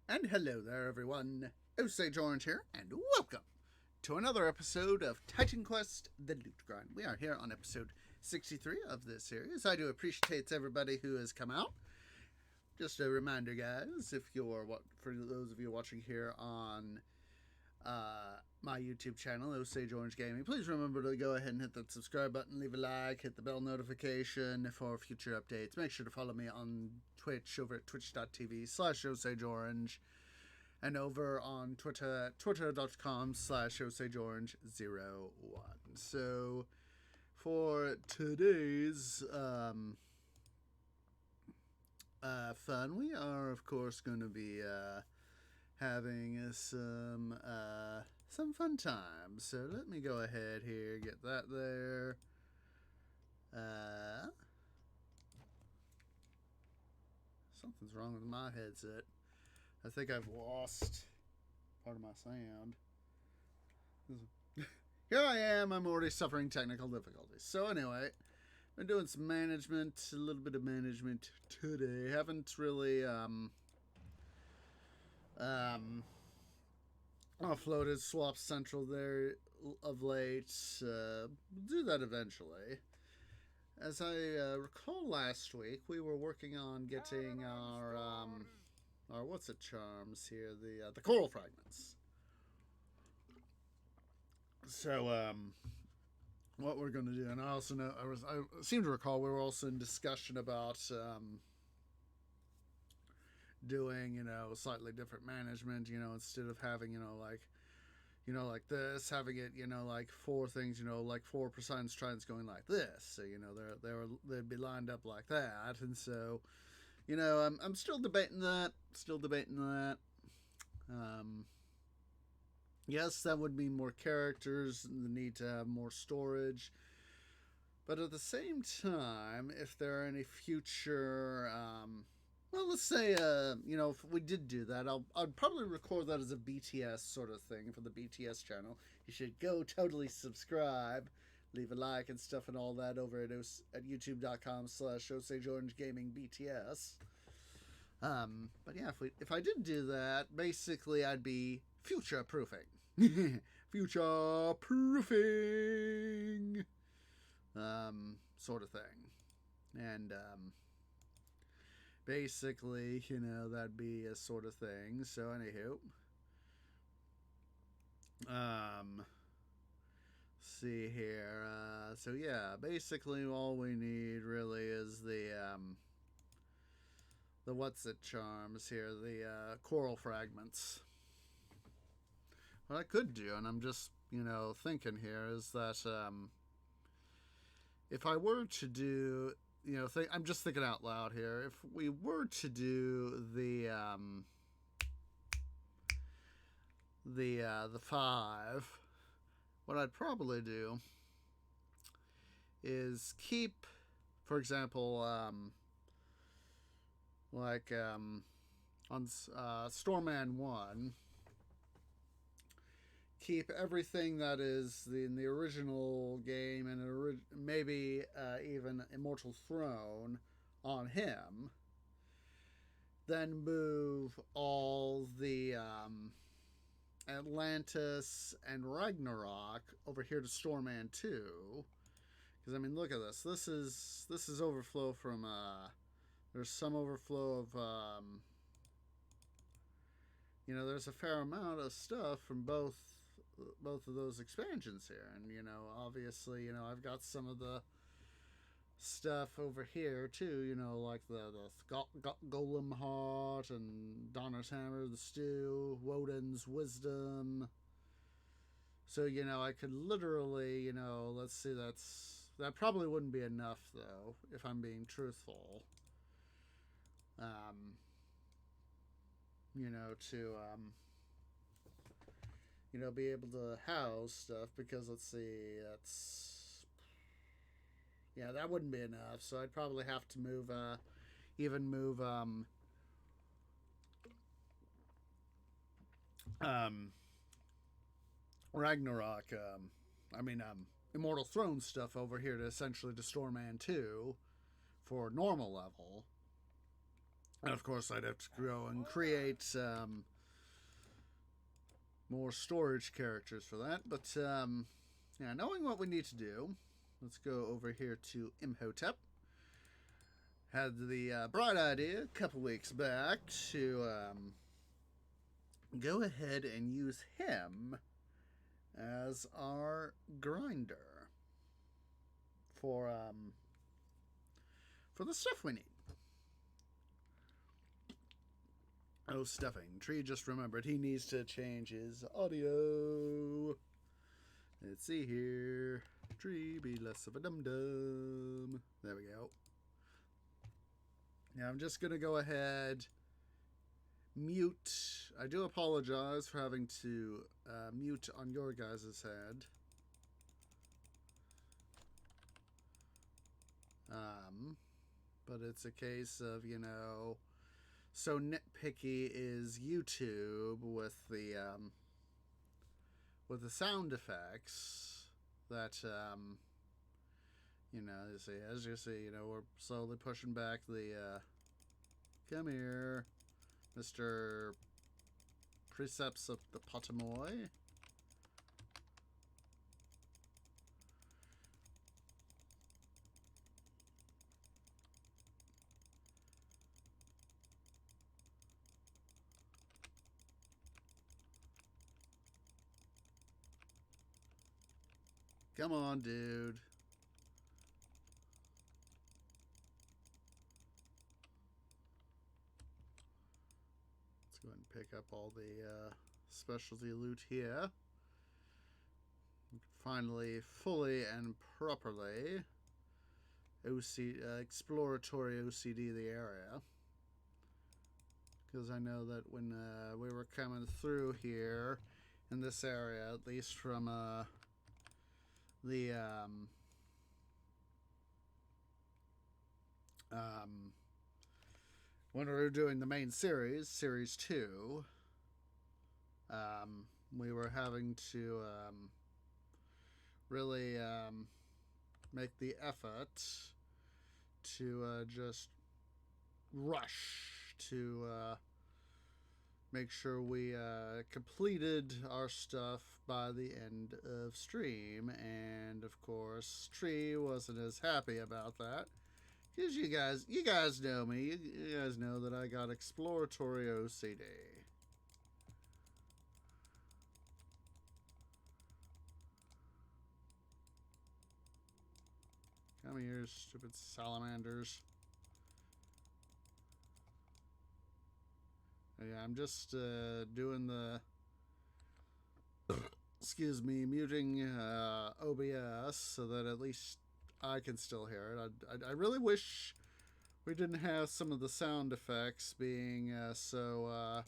And hello there, everyone. Osage Orange here, and welcome to another episode of Titan Quest: The Loot Grind. We are here on episode 63 of this series. I do appreciate everybody who has come out. Just a reminder, guys, if you're for those of you watching here on my YouTube channel, Osage Orange Gaming, please remember to go ahead and hit that subscribe button, leave a like, hit the bell notification for future updates. Make sure to follow me on Twitch over at twitch.tv/OsageOrange and over on Twitter at twitter.com/OsageOrange01. So for today's fun, we are of course going to be having some fun times. So let me go ahead here, get that there. Something's wrong with my headset. I think I've lost part of my sound. Here I am. I'm already suffering technical difficulties. So anyway, been doing some management, a little bit of management today. Haven't really offloaded Swap Central there of late. Do that eventually. As I recall last week, we were working on getting our what's it charms here, the coral fragments. So what we're going to do, and I also know I seem to recall we were also in discussion about doing slightly different management. Instead of having like this, having it like four things, like 4 Poseidon strands going like this. So they'd be lined up like that, and so I'm still debating that. Yes, that would mean more characters and the need to have more storage. But at the same time, if there are any future, well, let's say, if we did do that, I'd probably record that as a BTS sort of thing for the BTS channel. You should go totally subscribe, leave a like and stuff and all that over at youtube.com/OsageOrangeGamingBTS. But yeah, if I did do that, basically I'd be future proofing. Future proofing. Sort of thing. And basically, that'd be a sort of thing. So anywho. See here. So yeah, basically all we need really is the what's it charms here, the coral fragments. What I could do, and I'm just thinking here, is that if I were to do I'm just thinking out loud here, if we were to do the 5, what I'd probably do is keep, for example, like on Stormman 1, keep everything that is in the original game and maybe even Immortal Throne on him. Then move all the Atlantis and Ragnarok over here to Stormman 2. Because I mean, look at this. This is overflow from there's some overflow of there's a fair amount of stuff from both of those expansions here, and obviously I've got some of the stuff over here too, like the Golem Heart and Donner's Hammer, the Stew, Woden's Wisdom. So I could literally let's see, that probably wouldn't be enough though, if I'm being truthful. To be able to house stuff, because let's see, that wouldn't be enough. So I'd probably have to move Ragnarok, Immortal Throne stuff over here to essentially to Stormman 2 for normal level. And of course, I'd have to go and create more storage characters for that. But yeah, knowing what we need to do, let's go over here to Imhotep. Had the bright idea a couple weeks back to go ahead and use him as our grinder for the stuff we need. Oh, stuffing. Tree just remembered he needs to change his audio. Let's see here. Tree, be less of a dum-dum. There we go. Now I'm just going to go ahead, mute. I do apologize for having to mute on your guys' head. But it's a case of, you know, so nitpicky is YouTube with the sound effects that you know, as you see, you know, we're slowly pushing back the come here, Mr. Precepts of the Potamoy. Come on, dude. Let's go ahead and pick up all the specialty loot here. Finally, fully and properly exploratory OCD the area. Because I know that when we were coming through here in this area, at least from when we were doing the main series, Series 2, we were having to really make the effort to just rush to make sure we completed our stuff by the end of stream, and of course Tree wasn't as happy about that, because you guys know me, you guys know that I got exploratory OCD. Come here, stupid salamanders. Yeah, I'm just doing the excuse me, muting OBS so that at least I can still hear it. I really wish we didn't have some of the sound effects being so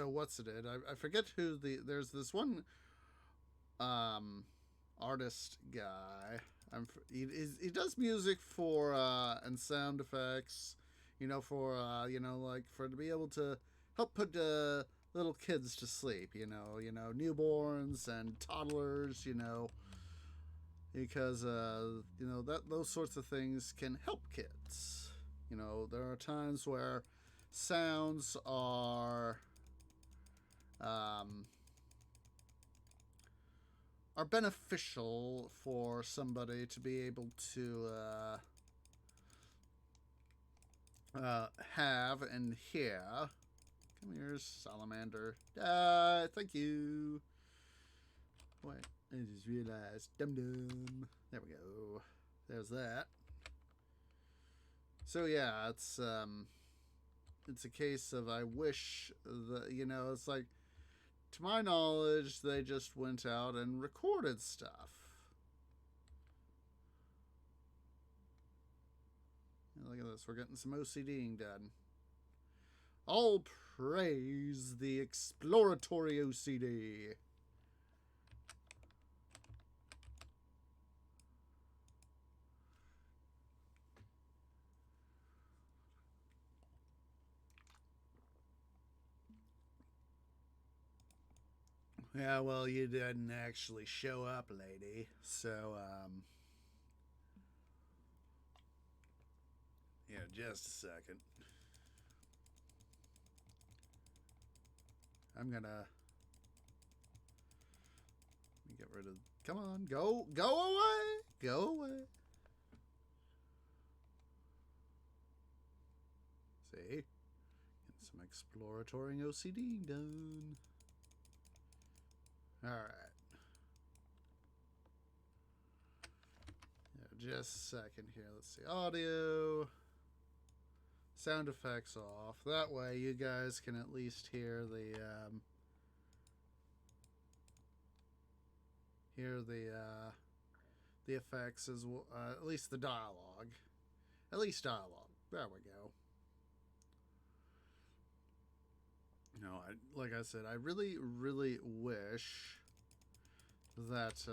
what's it? I forget who there's this one artist guy. He does music for and sound effects, you know, for you know, like for to be able to help put little kids to sleep, you know, newborns and toddlers, you know, because you know, that those sorts of things can help kids. You know, there are times where sounds are beneficial for somebody to be able to have and hear. Come here, salamander. Thank you. Wait, I just realized. Dum-dum. There we go. There's that. So yeah, it's a case of I wish that, you know, it's like, to my knowledge, they just went out and recorded stuff. Look at this, we're getting some OCDing done. All praise the exploratory OCD. Yeah, well, you didn't actually show up, lady. So, here just a second. I'm gonna... Let me get rid of... Come on, go away! Go away! See? Get some exploratory OCD done. Alright. Yeah, just a second here. Let's see. Audio. Sound effects off. That way you guys can at least hear the effects as well, at least the dialogue. At least dialogue. There we go. You know, like I said, I really, really wish that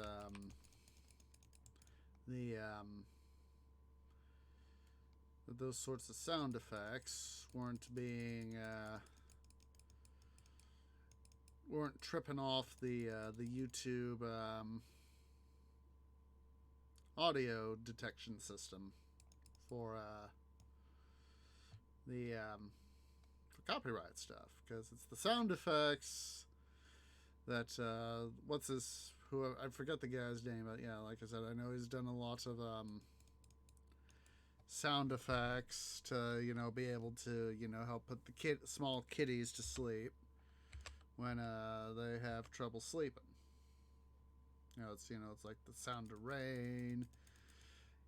that those sorts of sound effects weren't tripping off the YouTube audio detection system for for copyright stuff, because it's the sound effects that what's this? Who I forget the guy's name, but yeah, like I said, I know he's done a lot of sound effects to be able to help put the small kitties to sleep when they have trouble sleeping. It's like the sound of rain.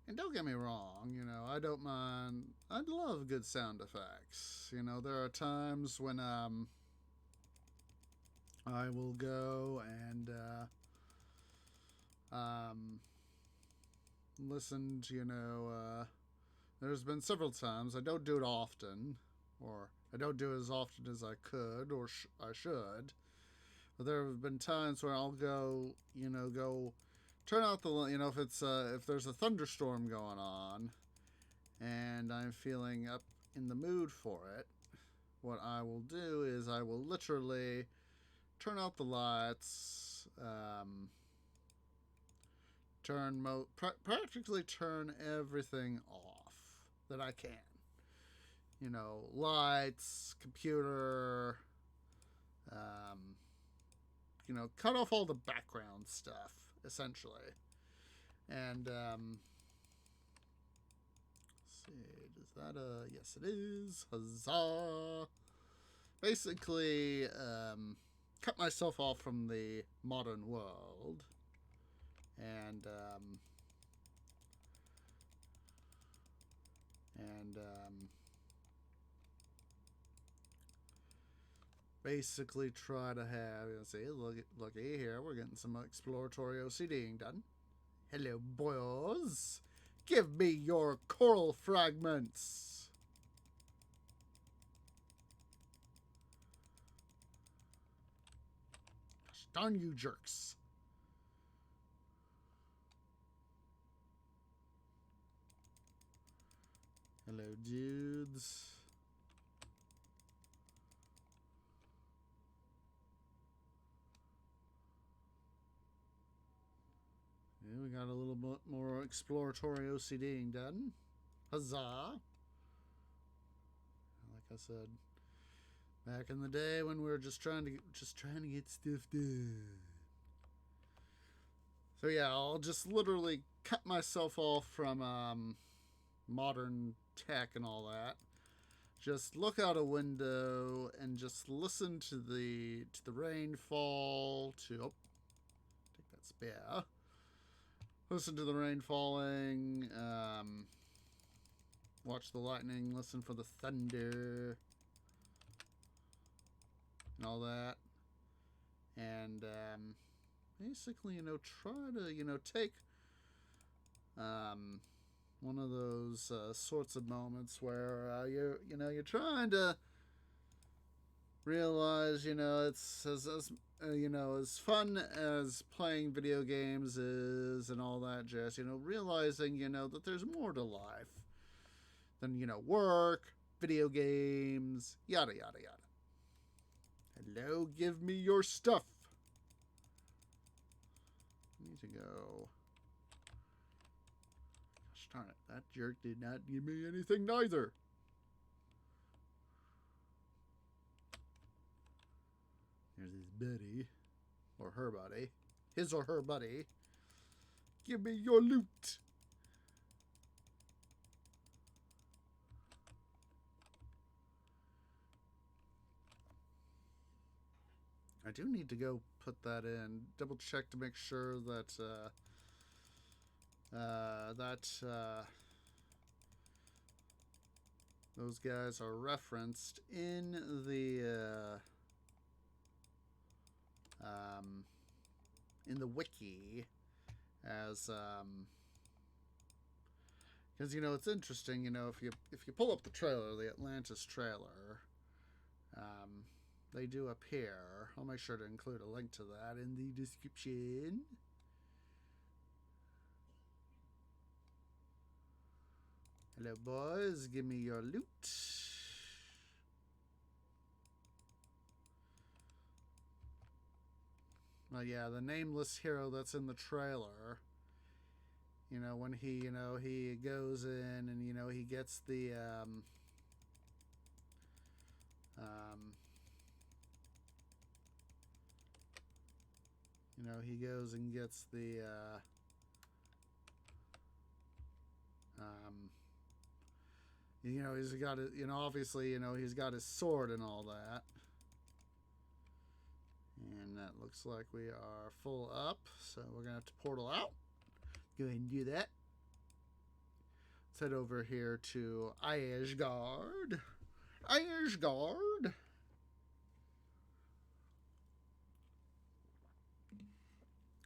And don't get me wrong, I don't mind. I love good sound effects. There are times when I will go and listen to, there's been several times. I don't do it often, or I don't do it as often as I could, or I should. But there have been times where I'll go, turn out the, if there's a thunderstorm going on and I'm feeling up in the mood for it, what I will do is I will literally turn out the lights, practically turn everything off that I can. Lights, computer, cut off all the background stuff, essentially. And, let's see, is that yes it is, huzzah! Basically, cut myself off from the modern world, and, basically try to have, see, looky here, we're getting some exploratory OCDing done. Hello, boys. Give me your coral fragments. Gosh darn you jerks. Hello, dudes. Yeah, we got a little bit more exploratory OCDing done. Huzzah! Like I said, back in the day when we were just trying to get stuff done. So yeah, I'll just literally cut myself off from modern tech and all that. Just look out a window and just listen to the rainfall. Take that spear. Listen to the rain falling. Watch the lightning. Listen for the thunder and all that. And basically, try to take one of those sorts of moments where you're trying to realize it's as fun as playing video games is and all that jazz. Realizing that there's more to life than work, video games, yada yada yada. Hello, give me your stuff. I need to go. Darn it, that jerk did not give me anything neither. There's his buddy. Or her buddy. His or her buddy. Give me your loot. I do need to go put that in. Double check to make sure that those guys are referenced in the wiki as because, you know, it's interesting, you know, if you pull up the trailer, the Atlantis trailer, they do appear. I'll make sure to include a link to that in the description. Hello, boys. Give me your loot. Well, yeah, the nameless hero that's in the trailer. You know, when he goes in and, you know, he gets the, you know, he goes and gets the, you know, he's got it, you know, obviously, you know, he's got his sword and all that. And that looks like we are full up, so we're going to have to portal out. Go ahead and do that. Let's head over here to Asgard. Asgard.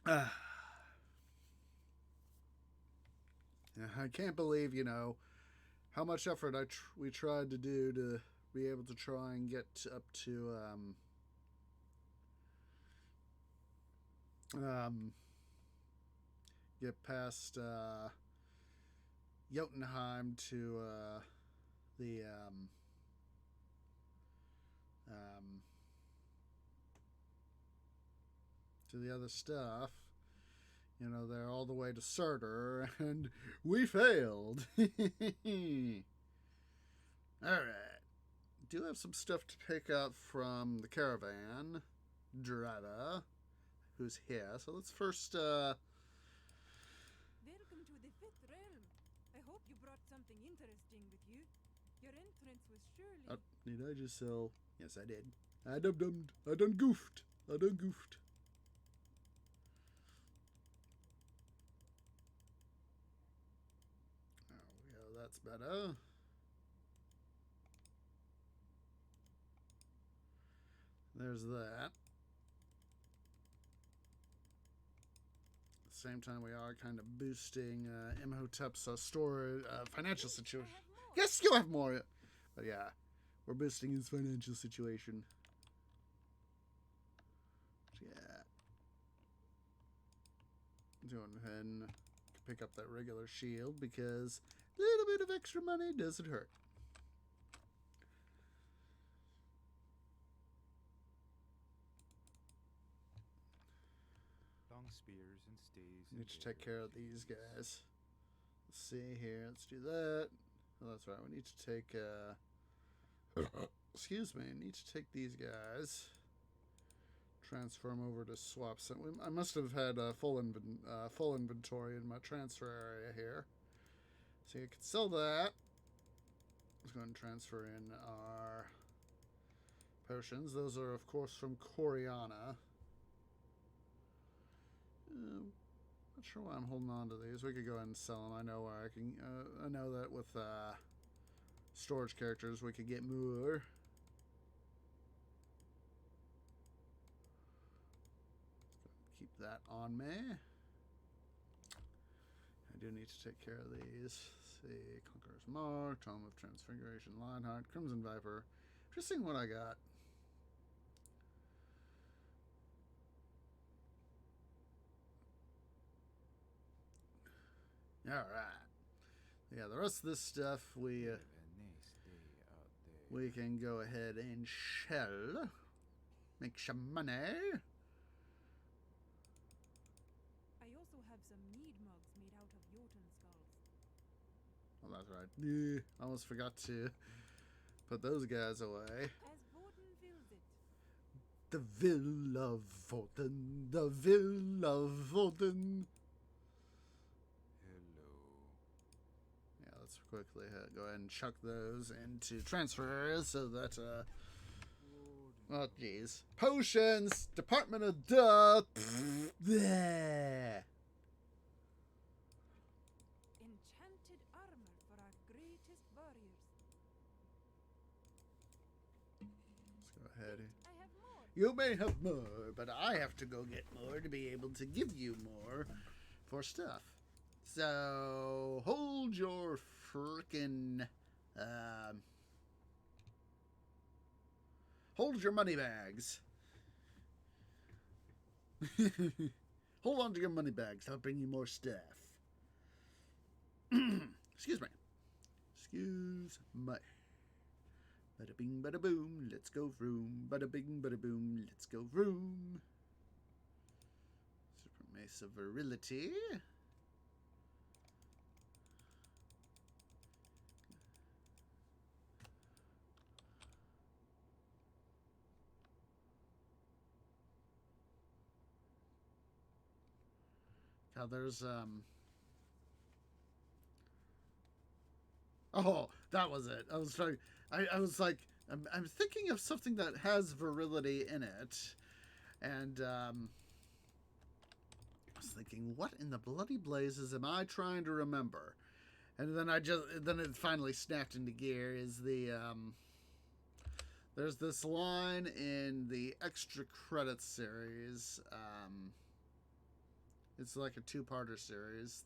I can't believe, you know, how much effort we tried to do to be able to try and get up to get past Jotunheim to the to the other stuff. You know, they're all the way to Surtur, and we failed. Alright. Do have some stuff to pick up from the caravan driver, who's here. So let's first, Welcome to the Fifth Realm. I hope you brought something interesting with you. Your entrance was surely... did I just sell? Yes, I did. I done goofed. I done goofed. That's better. There's that. At the same time, we are kind of boosting Imhotep's financial situation. Yes, you'll have more. But yeah, we're boosting his financial situation. Yeah. Going ahead and pick up that regular shield because a little bit of extra money doesn't hurt. Long spears and stays. Need to take care of these guys. Let's see here. Let's do that. Oh, that's right. We need to take. Excuse me. I need to take these guys. Transfer them over to swap. So I must have had a full inventory in my transfer area here. So you can sell that. Let's go ahead and transfer in our potions. Those are, of course, from Coriana. Not sure why I'm holding on to these. We could go ahead and sell them. I know where I can. I know that with storage characters, we could get more. Keep that on me. I do need to take care of these. Let's see, Conqueror's Mark, Tome of Transfiguration, Lionheart, Crimson Viper. Just seeing what I got. Alright. Yeah, the rest of this stuff we can go ahead and shell. Make some money. I also have some mead mugs made out of Jotun skulls. Oh, that's right. Yeah, I almost forgot to put those guys away. As Borden fills it. The Villa of Voden. The Villa of Voden. Hello. Yeah, let's quickly go ahead and chuck those into transfers so that, oh, jeez. Potions! Department of Duh! Bleh. Enchanted armor for our greatest warriors. Let's go ahead. I have more. You may have more, but I have to go get more to be able to give you more for stuff. So, hold your frickin', hold your money bags. Hold on to your money bags. I'll bring you more stuff. Excuse me. Excuse me. Bada bing, bada boom, let's go vroom. Bada bing, bada boom, let's go vroom. Super Mace of Virility. Now there's oh, that was it. I was trying. I was like, I'm thinking of something that has virility in it, and I was thinking, what in the bloody blazes am I trying to remember? And then then it finally snapped into gear. Is the there's this line in the extra credits series. It's like a two-parter series.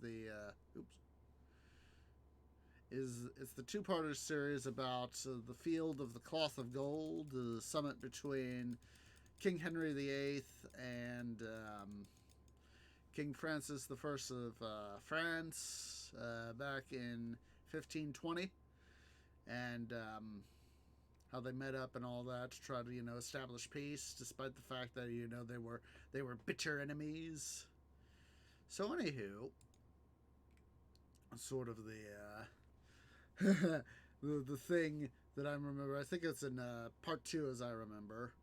It's the two-parter series about the Field of the Cloth of Gold, the summit between King Henry VIII and King Francis I of France back in 1520, and how they met up and all that to try to establish peace, despite the fact that they were bitter enemies. So anywho, sort of the the thing that I remember, I think it's in part 2 as I remember,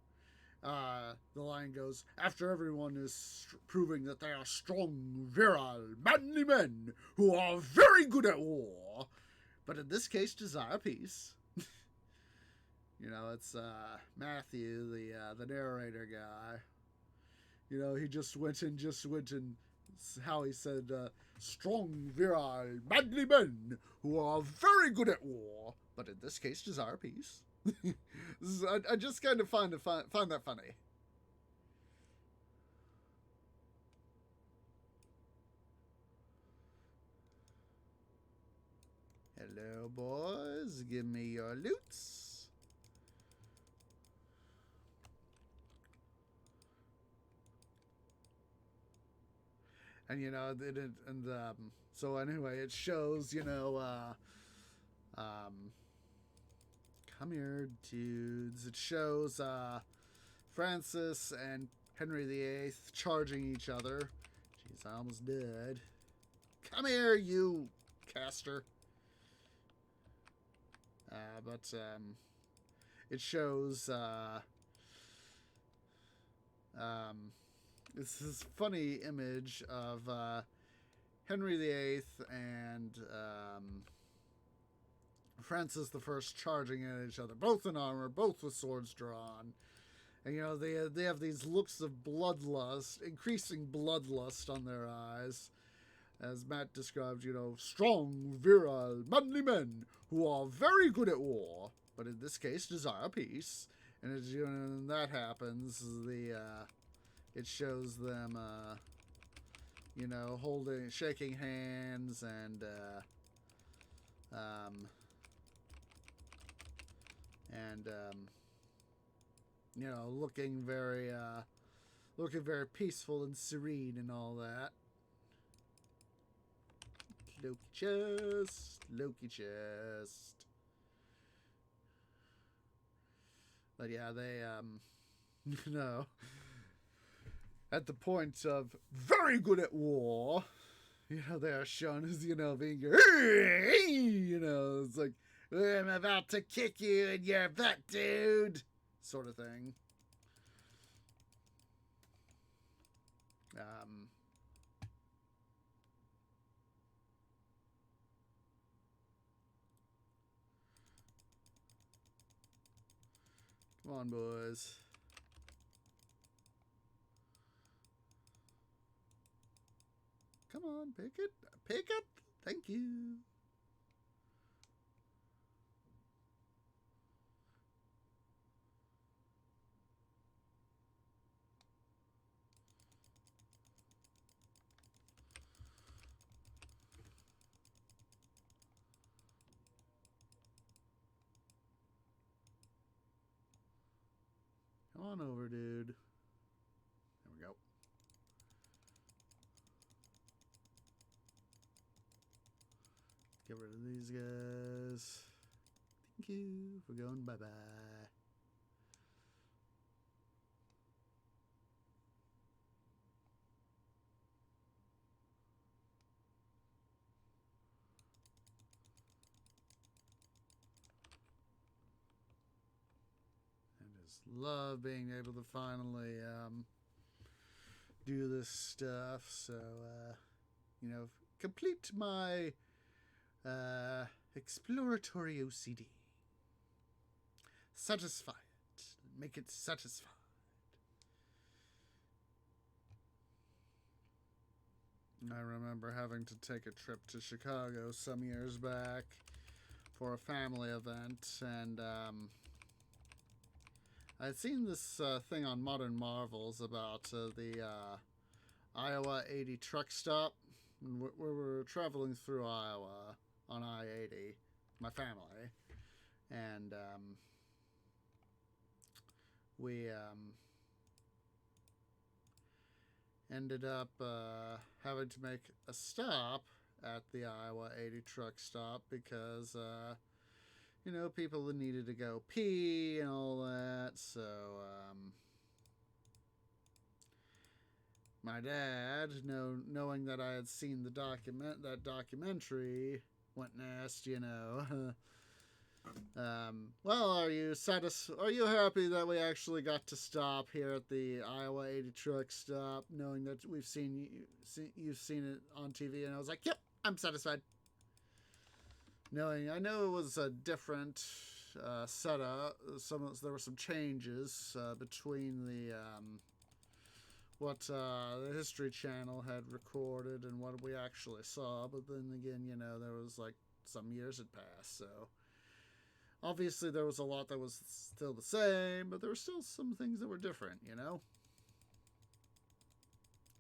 the line goes, after everyone is proving that they are strong, virile, manly men who are very good at war, but in this case desire peace. It's Matthew, the narrator guy. He just went and how he said, strong, virile, manly men who are very good at war, but in this case desire peace. I just kind of find that funny. Hello, boys. Give me your loots. And so anyway, it shows, come here, dudes. It shows Francis and Henry VIII charging each other. Jeez, I almost did. Come here, you caster. But it shows it's this funny image of Henry VIII and Francis I charging at each other, both in armor, both with swords drawn. And, they have these looks of bloodlust, increasing bloodlust on their eyes. As Matt described, strong, virile, manly men who are very good at war, but in this case desire peace. And as that happens, it shows them, shaking hands and looking very peaceful and serene and all that. Loki chest. But yeah, they, at the point of very good at war, You know, they are shown as, you know, being, you know, it's like, I'm about to kick you in your butt, dude, sort of thing. Come on, boys. Come on, pick it. Pick it. Thank you. Come on over, dude. There we go. Get rid of these guys. Thank you for going bye-bye. I just love being able to finally do this stuff. So, you know, complete my exploratory OCD. Satisfy it. Make it satisfied. I remember having to take a trip to Chicago some years back for a family event, and I'd seen this thing on Modern Marvels about the Iowa 80 truck stop. And we were traveling through Iowa on I-80, my family, and we ended up having to make a stop at the Iowa 80 truck stop because, you know, people needed to go pee and all that. So, my dad, knowing that I had seen the documentary, went and asked, you know, well, are you happy that we actually got to stop here at the Iowa 80 truck stop, knowing that you've seen it on TV? And I was like, yep, I'm satisfied. I know it was a different setup. There were some changes between the what the History Channel had recorded and what we actually saw. But then again, you know, there was like some years had passed, so obviously there was a lot that was still the same, but there were still some things that were different, you know?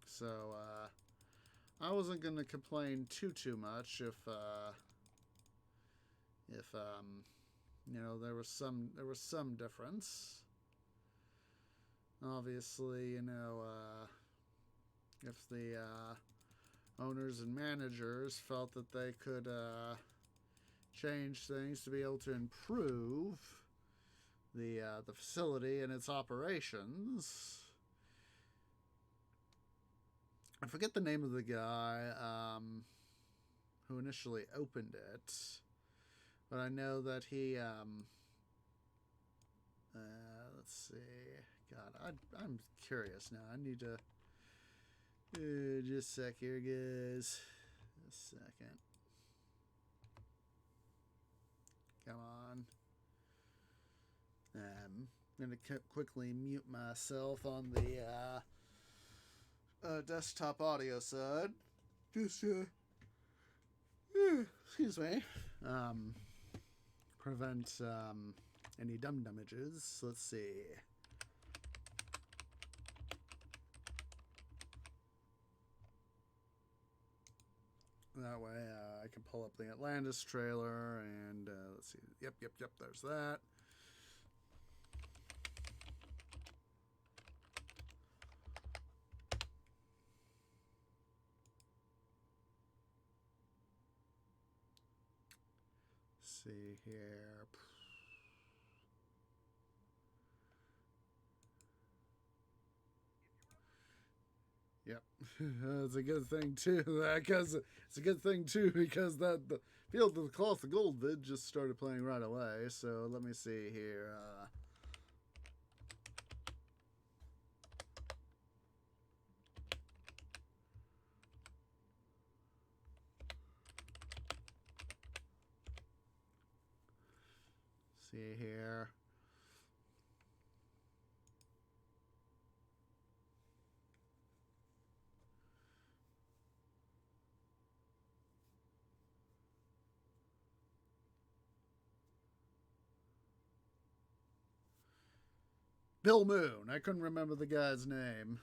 So, I wasn't going to complain too much if you know, there was some difference. Obviously, you know, if the owners and managers felt that they could change things to be able to improve the facility and its operations. I forget the name of the guy who initially opened it, but I know that he let's see. God, I'm curious now. I need to just a sec here, guys. A second. Come on. I'm going to quickly mute myself on the desktop audio side. Just excuse me. Prevent any dum-dumages. Let's see. That way I can pull up the Atlantis trailer and let's see. Yep, there's that. Let's see here. Yep, it's a good thing too. Because it's a good thing too because that the Field of the Cloth of Gold vid just started playing right away. So let me see here. See here. Bill Moon. I couldn't remember the guy's name.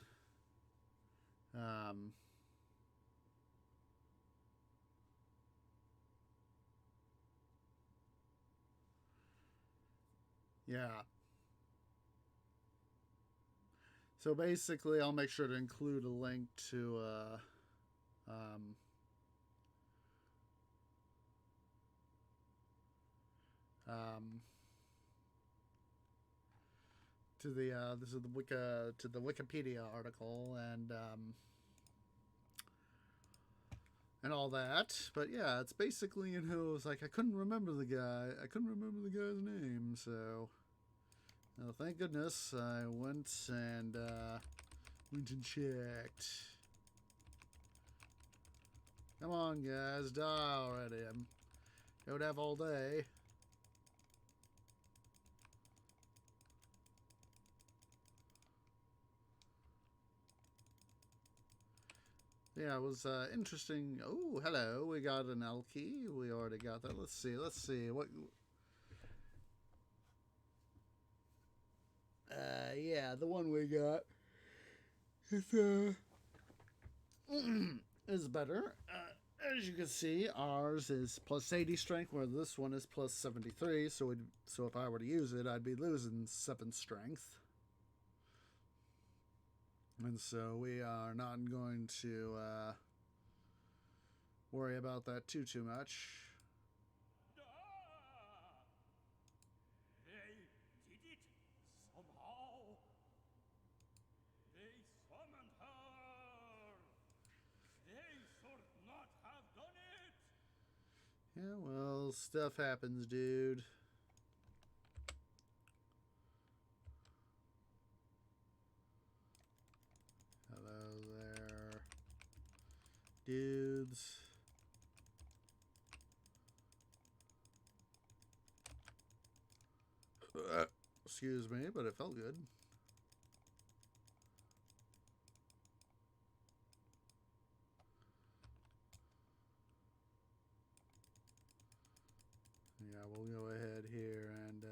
Yeah. So basically, I'll make sure to include a link to to the this is the Wikipedia article and all that. But yeah, it's basically, you know, it's like I couldn't remember the guy. I couldn't remember the guy's name. So, thank goodness I went and checked. Come on, guys, die already. I would have all day. Yeah, it was interesting. Oh, hello. We got an L key. We already got that. Let's see. What? Yeah, the one we got is better. As you can see, ours is plus 80 strength, where this one is plus 73. So if I were to use it, I'd be losing 7 strength. And so we are not going to worry about that too much. They did it somehow. They summoned her. They should not have done it. Yeah, well, stuff happens, dude. Hello there, dudes. Excuse me, but it felt good. Yeah, we'll go ahead here and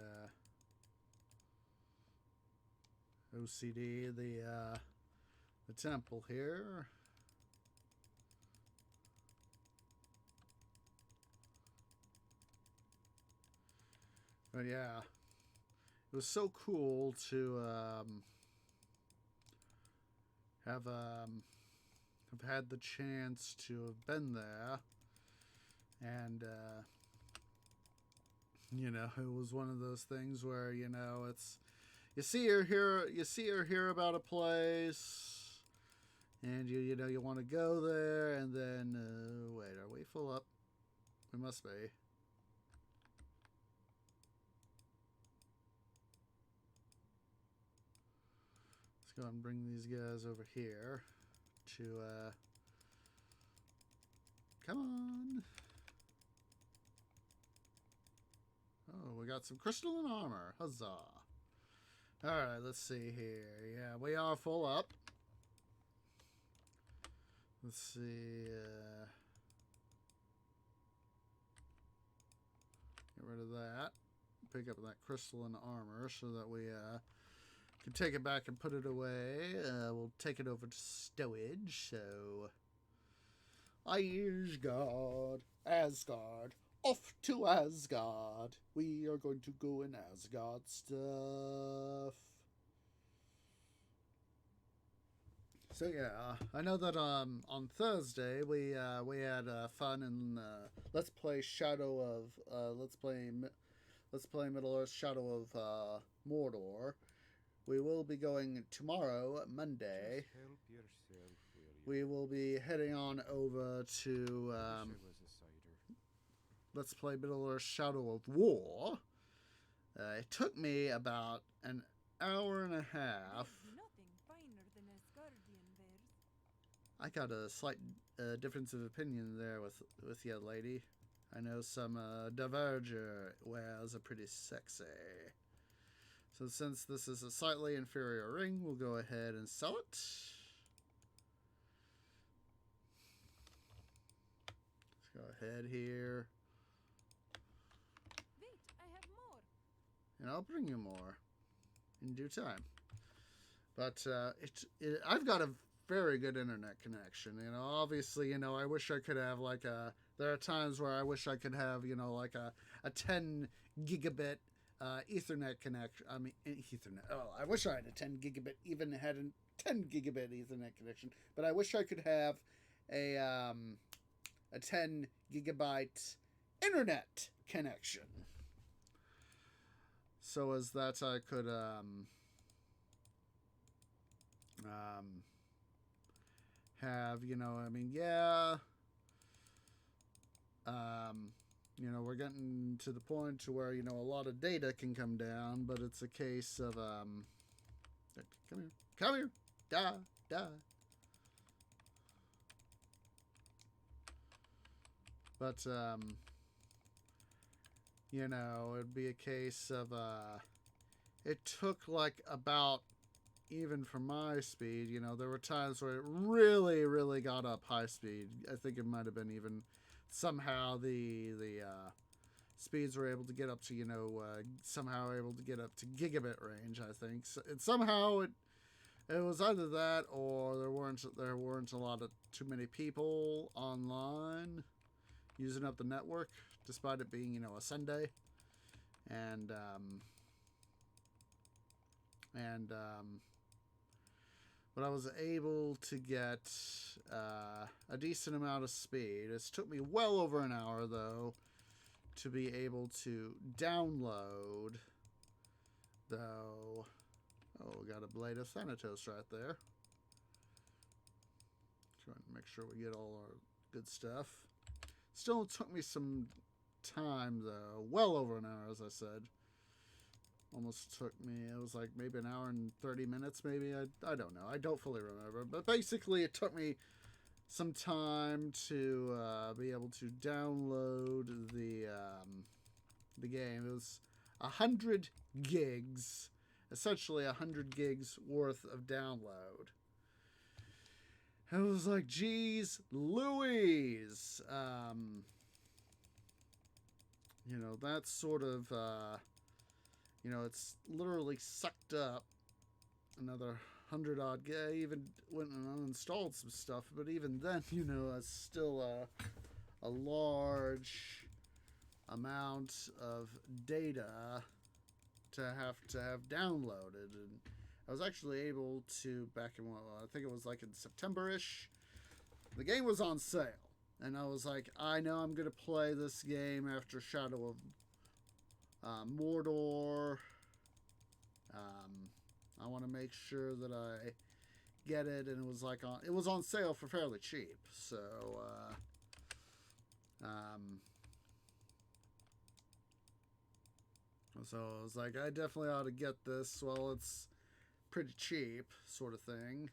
OCD the temple here. But yeah, it was so cool to have had the chance to have been there, and you know, it was one of those things where, you know, it's you see or hear about a place, and you know you want to go there, and then wait, are we full up? We must be. Let's go and bring these guys over here to come on. Oh, we got some crystalline armor. Huzzah. Alright, let's see here. Yeah, we are full up. Let's see. Get rid of that. Pick up that crystalline armor so that we can take it back and put it away. We'll take it over to stowage. So, Asgard. Off to Asgard. We are going to go in Asgard stuff. So yeah, I know that on Thursday we had fun in Let's Play Middle Earth Shadow of Mordor. We will be going tomorrow, Monday. Just help yourself, we will be heading on over to Wish I was a cider. Let's Play Middle-earth Shadow of War. It took me about an hour and a half. There's nothing finer than Asgardian wares. I got a slight difference of opinion there with you, lady. I know some Diverger wares are pretty sexy. So since this is a slightly inferior ring, we'll go ahead and sell it. Let's go ahead here. Wait, I have more. And I'll bring you more in due time. But I've got a very good internet connection. You know, obviously, you know, I wish I could have like a. There are times where I wish I could have, you know, like a 10 gigabit Ethernet connection. I mean, Ethernet. Oh, I wish I had a 10 gigabit, even had a 10 gigabit Ethernet connection. But I wish I could have a 10 gigabyte internet connection. So as that I could have, you know, I mean, yeah, you know, we're getting to the point to where, you know, a lot of data can come down, but it's a case of come here, die. But you know, it'd be a case of it took like about, even for my speed, you know, there were times where it really got up high speed. I think it might have been even somehow the speeds were able to get up to, you know, somehow able to get up to gigabit range, I think. So somehow it was either that or there weren't a lot of too many people online using up the network, despite it being, you know, a Sunday. But I was able to get a decent amount of speed. It's took me well over an hour, though, to be able to download, though. Oh, we got a blade of Thanatos right there. Trying to make sure we get all our good stuff. Still took me some time, though. Well over an hour, as I said. Almost took me, it was like maybe an hour and 30 minutes, maybe. I don't know. I don't fully remember. But basically, it took me some time to be able to download the game. It was 100 gigs. Essentially 100 gigs worth of download. It was like, geez Louise. You know, that's sort of... you know, it's literally sucked up another 100-odd gig. I even went and uninstalled some stuff, but even then, you know, it's still a large amount of data to have downloaded. And I was actually able to, back in, I think it was like in September-ish, the game was on sale. And I was like, I know I'm going to play this game after Shadow of Mordor. I want to make sure that I get it, and it was on sale for fairly cheap. So so I was like, I definitely ought to get this while it's pretty cheap, sort of thing.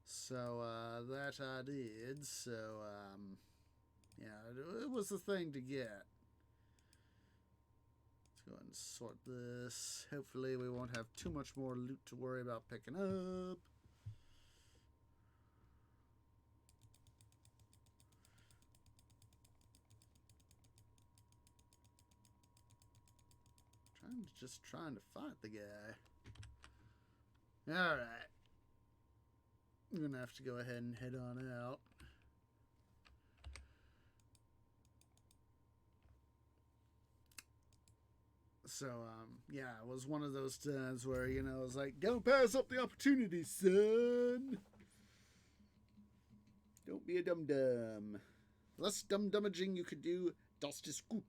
So that I did. So yeah, it was the thing to get. Go ahead and sort this. Hopefully we won't have too much more loot to worry about picking up. Just trying to fight the guy. Alright. I'm gonna have to go ahead and head on out. So, yeah, it was one of those times where, you know, I was like, don't pass up the opportunity, son. Don't be a dum-dum. Less dum-dummaging you could do, das ist gut.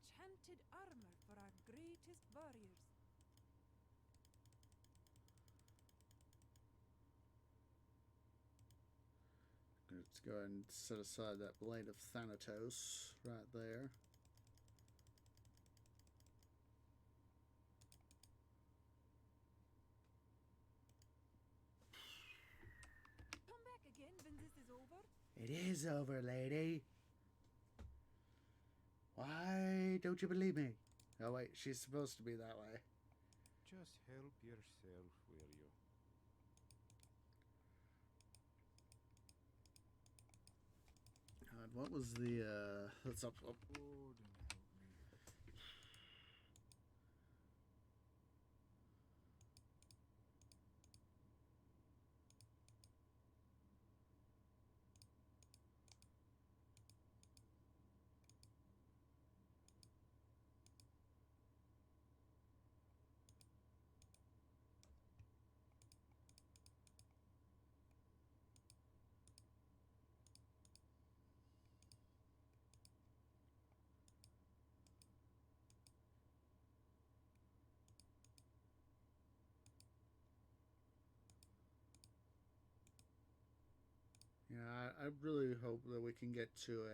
enchanted armor for our greatest warriors. Let's go ahead and set aside that blade of Thanatos right there. Come back again when this is over. It is over, lady. Why don't you believe me? Oh wait, she's supposed to be that way. Just help yourself, will you? God, what was the let's up. Oh, then help me. Yeah, I really hope that we can get to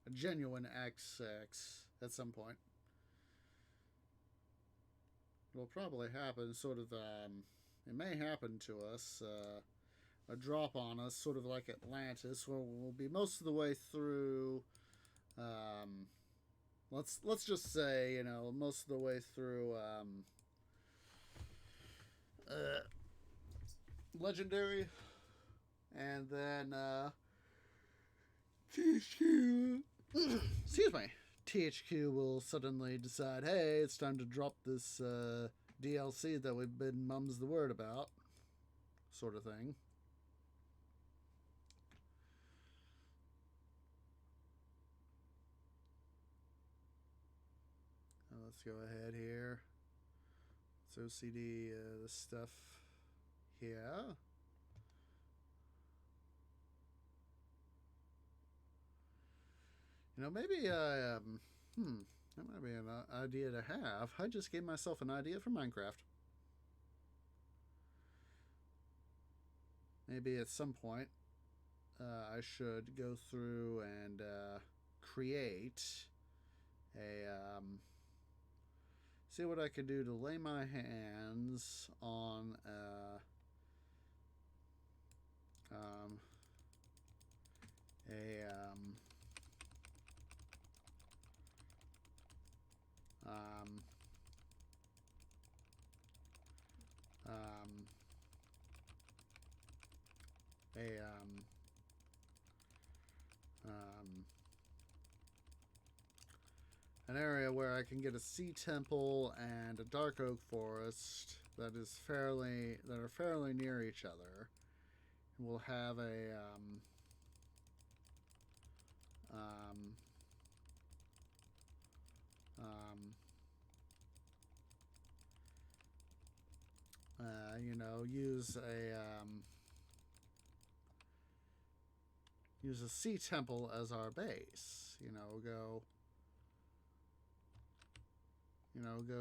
a genuine XX at some point. It'll probably happen sort of, it may happen to us, a drop on us, sort of like Atlantis, where we'll be most of the way through, let's just say, you know, most of the way through, Legendary, and then THQ, excuse me, THQ will suddenly decide, hey, it's time to drop this DLC that we've been mums the word about, sort of thing. Let's go ahead here. Let's OCD this stuff here. You know, maybe that might be an idea to have. I just gave myself an idea for Minecraft. Maybe at some point I should go through and create a see what I could do to lay my hands on an area where I can get a sea temple and a dark oak forest that are fairly near each other. And we'll have you know, use a sea temple as our base. You know, go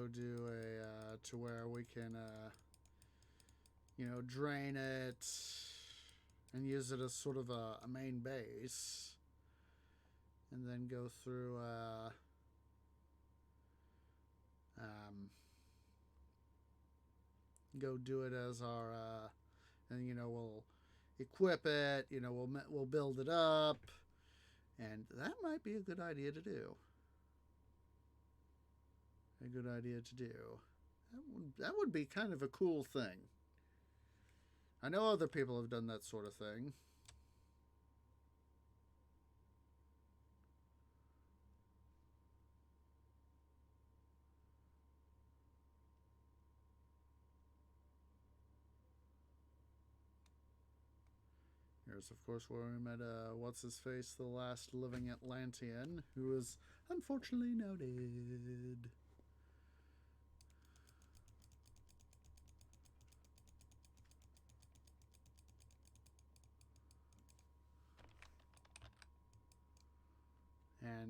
do a to where we can you know, drain it and use it as sort of a main base, and then go through go do it as our and you know, we'll equip it, you know, we'll build it up, and that might be a good idea to do. That would be kind of a cool thing. I know other people have done that sort of thing. Here's, of course, where we met, what's-his-face, the last living Atlantean, who was unfortunately now dead.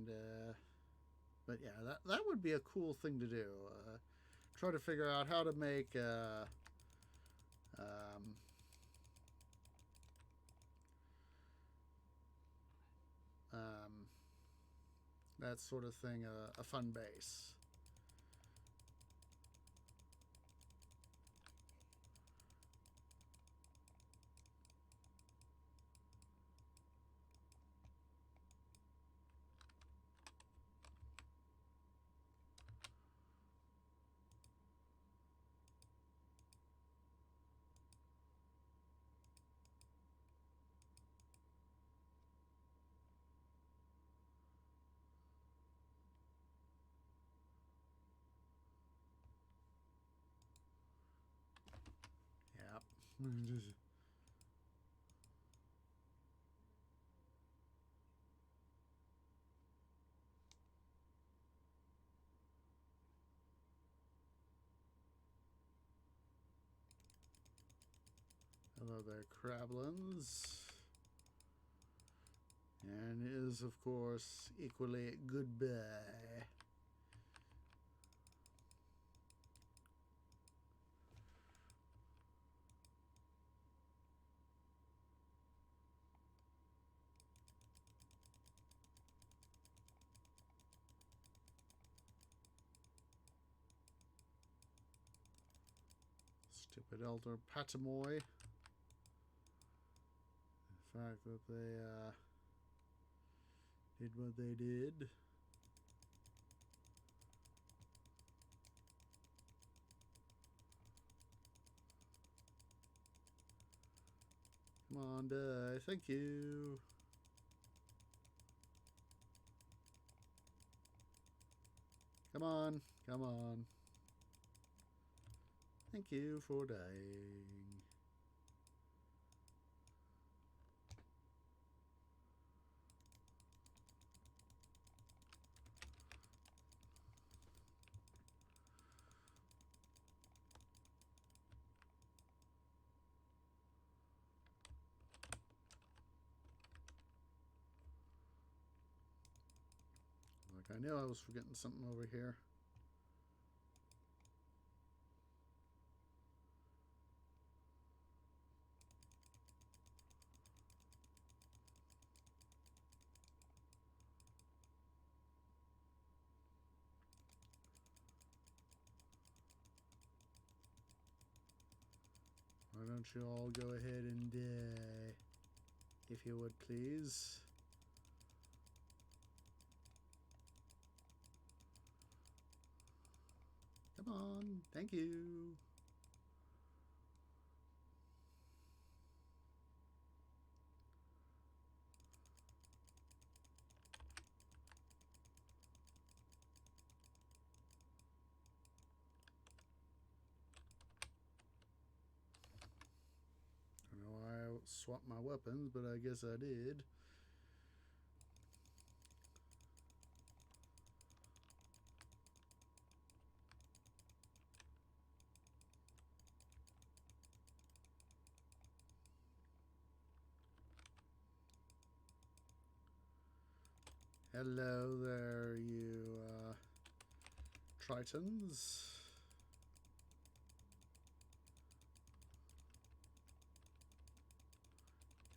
And but yeah, that would be a cool thing to do. Try to figure out how to make that sort of thing a fun base. Yep. Hello there, Crablins. And is, of course, equally goodbye. Stupid Elder Patamoy. The fact that they did what they did. Come on, die. Thank you. Come on. Come on. Thank you for dying. Like, I knew I was forgetting something over here. Why don't you all go ahead and die, if you would please. Come on, thank you. I don't know why I swapped my weapons, but I guess I did. Hello there, you Tritons.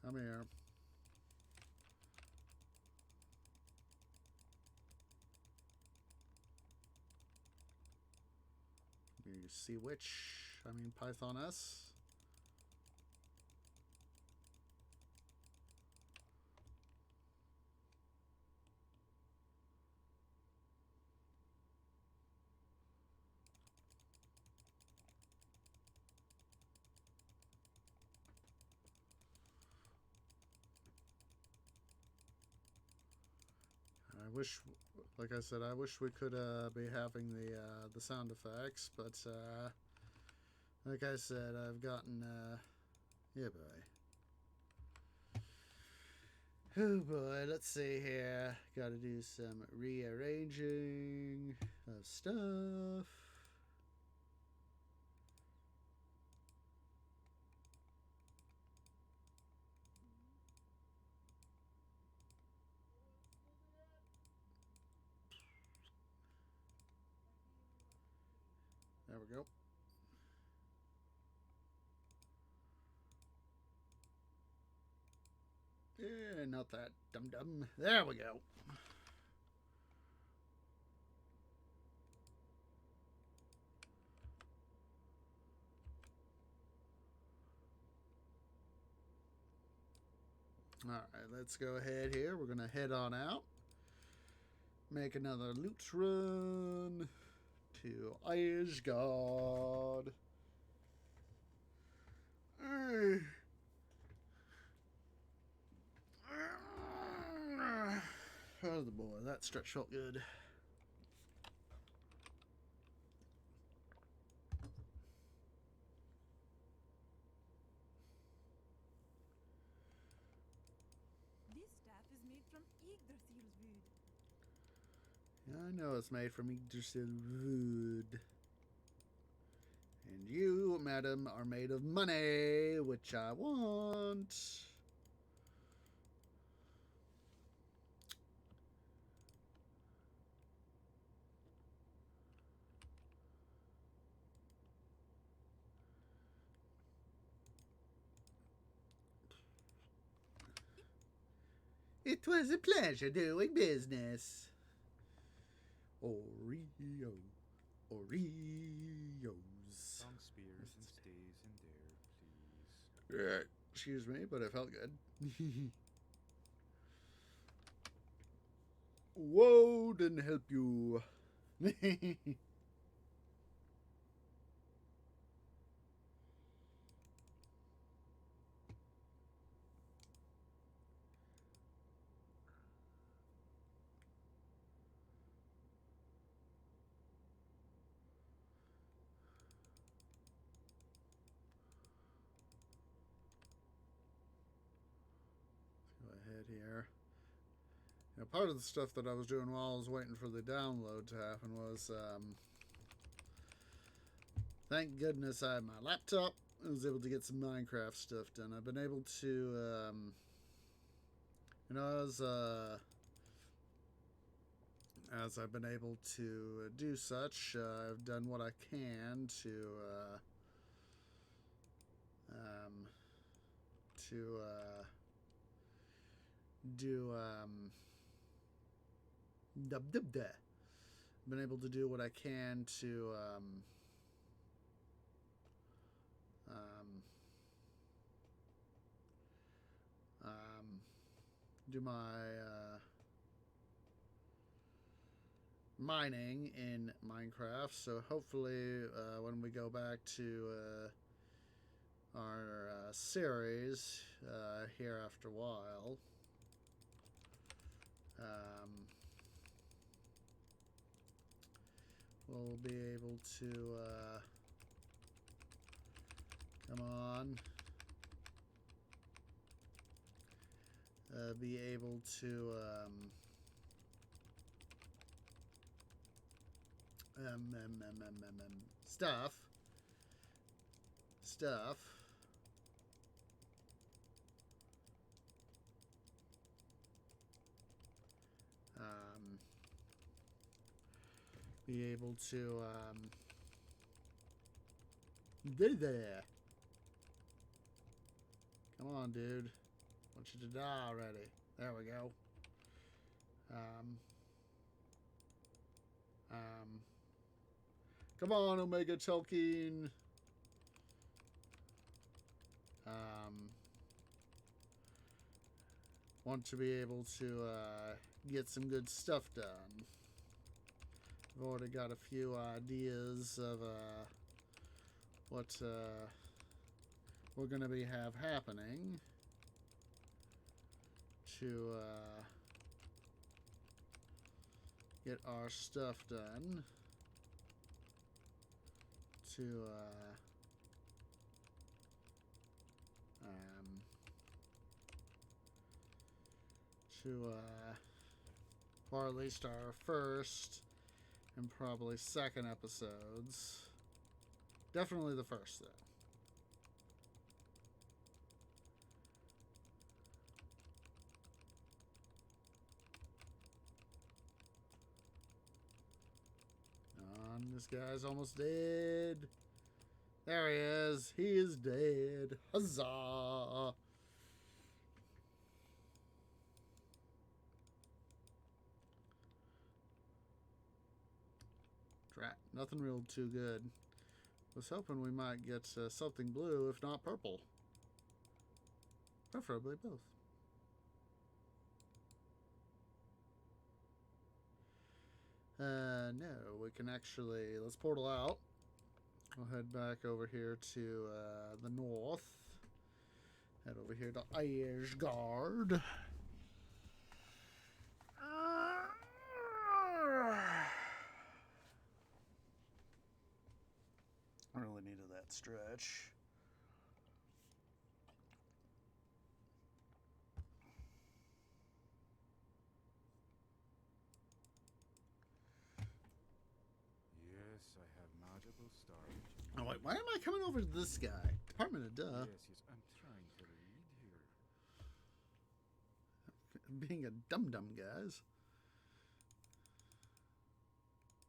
Come here. You sea witch, I mean Pythoness. I wish, like I said, I wish we could be having the sound effects, but like I said, I've gotten yeah, boy. Oh boy, let's see here. Got to do some rearranging of stuff. we go. Yeah, not that dum-dum. There we go. Alright, let's go ahead here. We're going to head on out. Make another loot run to Asgard. Oh, the boy, that stretch felt good. This staff is made from Yggdrasil's wood. I know it's made from Yggdrasil wood. And you, madam, are made of money, which I want. It was a pleasure doing business. Oreo. Oreos. Long spears and stays in there, please. Excuse me, but it felt good. Whoa, didn't help you. Here. Now, part of the stuff that I was doing while I was waiting for the download to happen was, thank goodness I had my laptop. I was able to get some Minecraft stuff done. I've been able to, you know, as I've been able to do such, I've done what I can to do been able to do what I can to do my mining in Minecraft. So hopefully when we go back to our series here after a while, we'll be able to come on, be able to stuff be able to there. Come on, dude. I want you to die already. There we go. Come on, Omega Tolkien. Want to be able to get some good stuff done. I've already got a few ideas of what we're going to have happening to get our stuff done, to or at least our first and probably second episodes. Definitely the first, though. On to This guy's almost dead. There he is. He is dead. Huzzah! Drat. Nothing real too good. Was hoping we might get something blue, if not purple. Preferably both. No, we can actually... Let's portal out. We'll head back over here to the north. Head over here to Asgard. I really needed that stretch. Yes, I have magical storage. Oh wait, why am I coming over to this guy? Department of Duh. Yes, I'm trying to read here. Being a dum-dum, guys.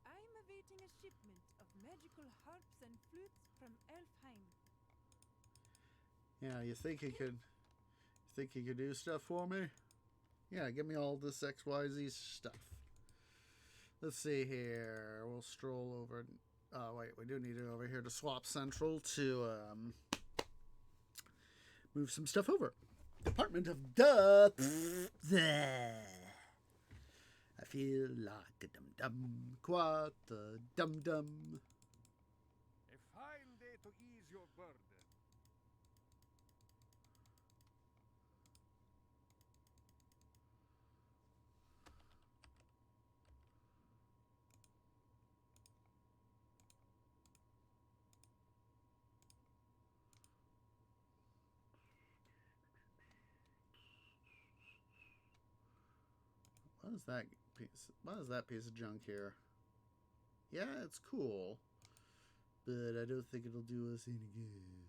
I'm awaiting a shipment of magical harps and flutes from Elfheim. Yeah, you think he could do stuff for me? Yeah, give me all this XYZ stuff. Let's see here. We'll stroll over. Oh wait, we do need to go over here to Swap Central to move some stuff over. Department of Duh. I feel like a dum-dum, quite a dum-dum. A fine day to ease your burden. What is that piece? What is that piece of junk here? Yeah, it's cool, but I don't think it'll do us any good.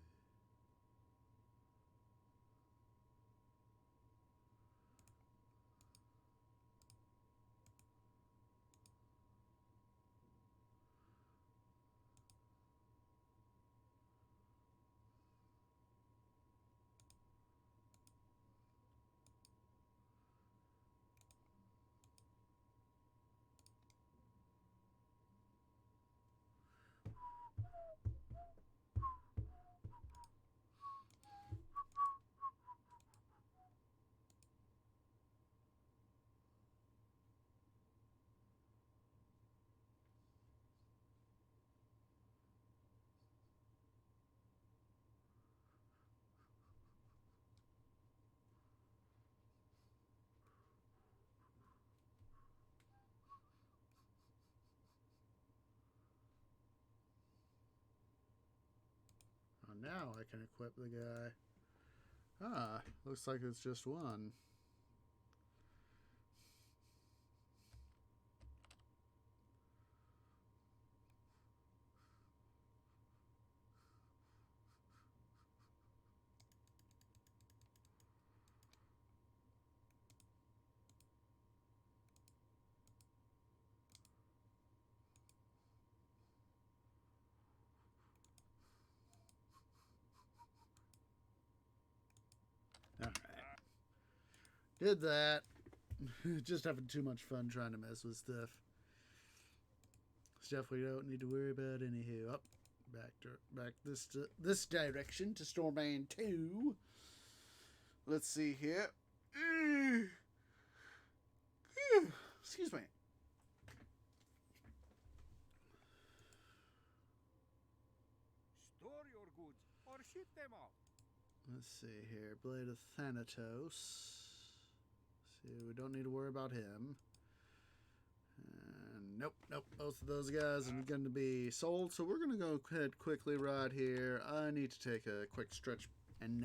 Oh, now I can equip the guy. Ah, looks like it's just one. Alright. Did that. Just having too much fun trying to mess with stuff. Stuff we don't need to worry about anywho. Up, back this direction to Stormane 2. Let's see here. Excuse me. Store your goods or ship them off. Let's see here. Blade of Thanatos. See, we don't need to worry about him. Nope. Both of those guys are going to be sold, so we're going to go ahead quickly right here. I need to take a quick stretch and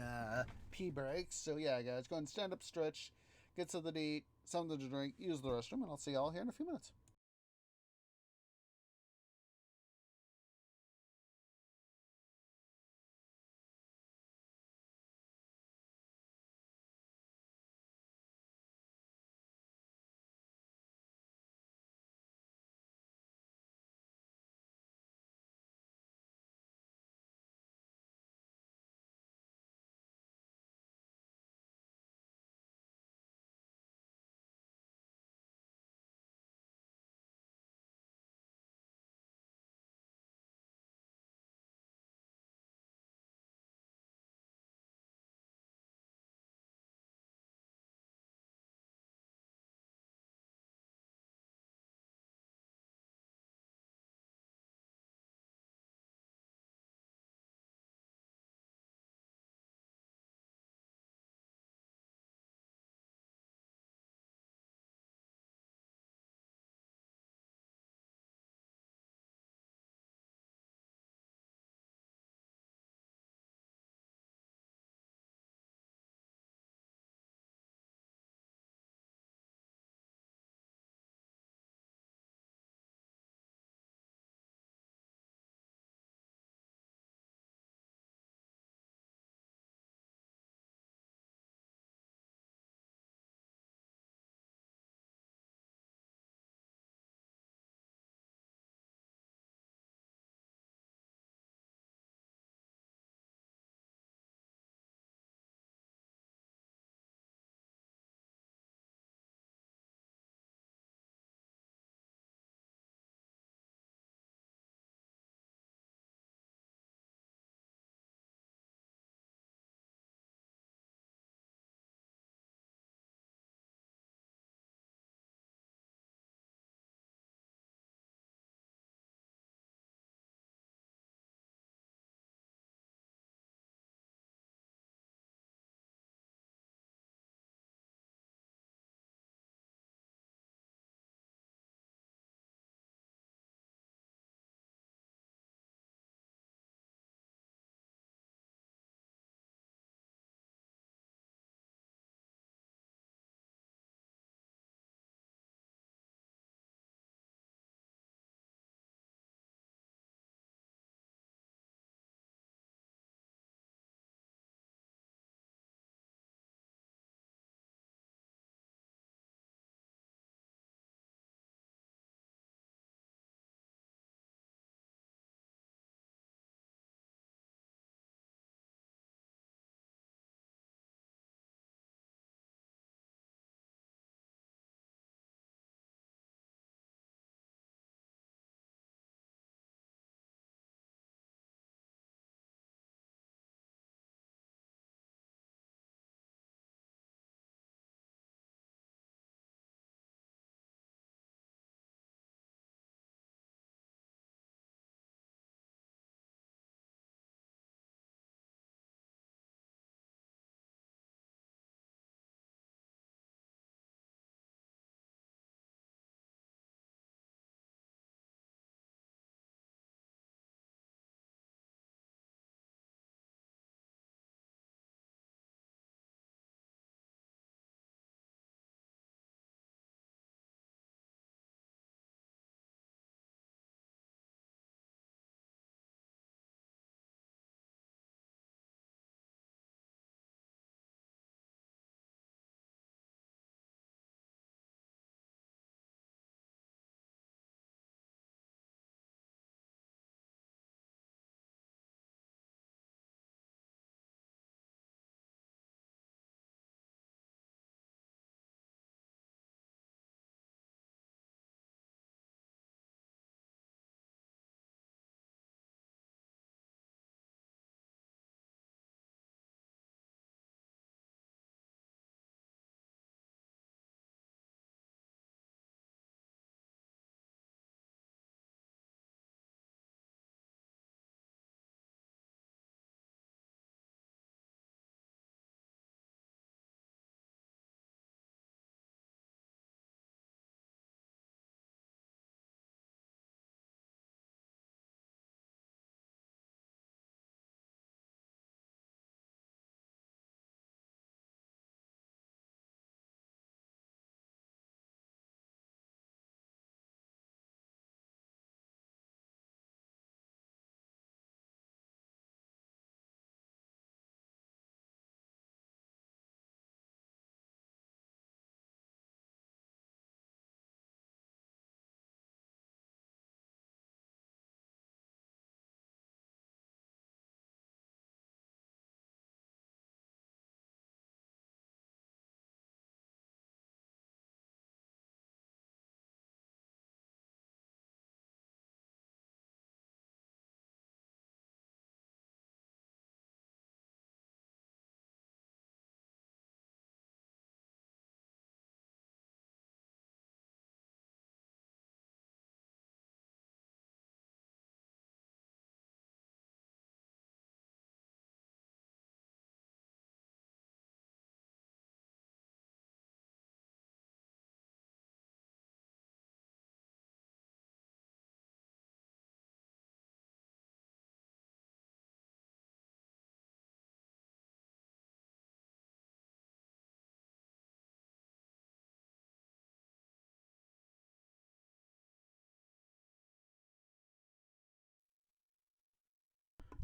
pee break. So yeah, guys, go ahead and stand up, stretch, get something to eat, something to drink, use the restroom, and I'll see y'all here in a few minutes.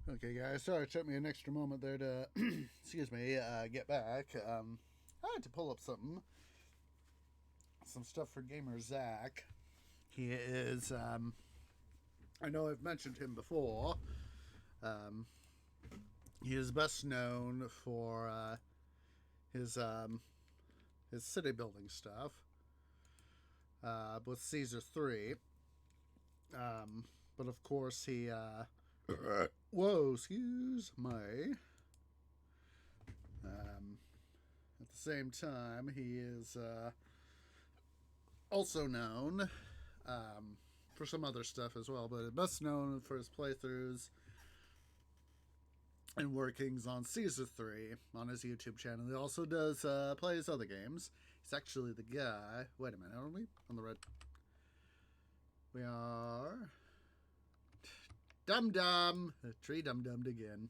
Okay, guys, sorry it took me an extra moment there to, excuse me, get back. I had to pull up some stuff for Gamer Zach. He is, I know I've mentioned him before. He is best known for his city building stuff with Caesar 3. But of course he, whoa, excuse me. At the same time, he is also known for some other stuff as well, but best known for his playthroughs and workings on Caesar 3 on his YouTube channel. He also does plays other games. He's actually the guy. Wait a minute, aren't we on the red? We are. Dum Dum, Tree Dum Dummed again.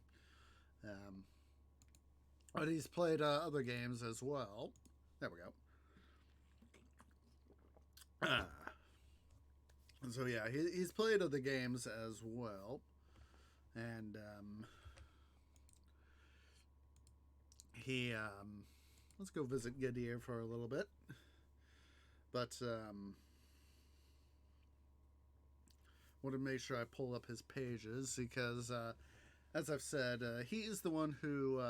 But he's played other games as well. There we go. So yeah, he's played other games as well, and he let's go visit Gideon for a little bit. But want to make sure I pull up his pages because, as I've said, he is the one who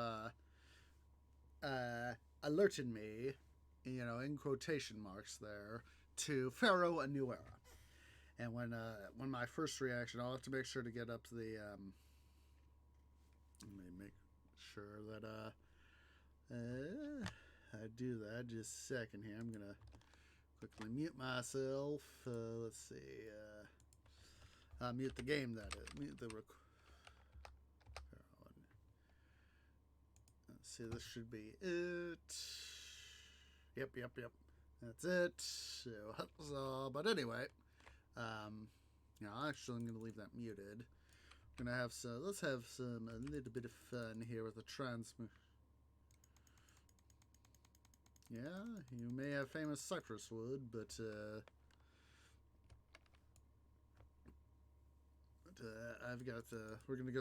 alerted me, you know, in quotation marks there, to Pharaoh: A New Era. And when my first reaction, I'll have to make sure to get up to the let me make sure that I do that. Just a second here. I'm gonna quickly mute myself. Let's see. Mute the game, that is. Mute the let's see, this should be it. Yep. That's it. So, but anyway, actually I'm going to leave that muted. I'm going to have some, let's have a little bit of fun here with the transmit. Yeah, you may have famous cypress wood, but I've got we're gonna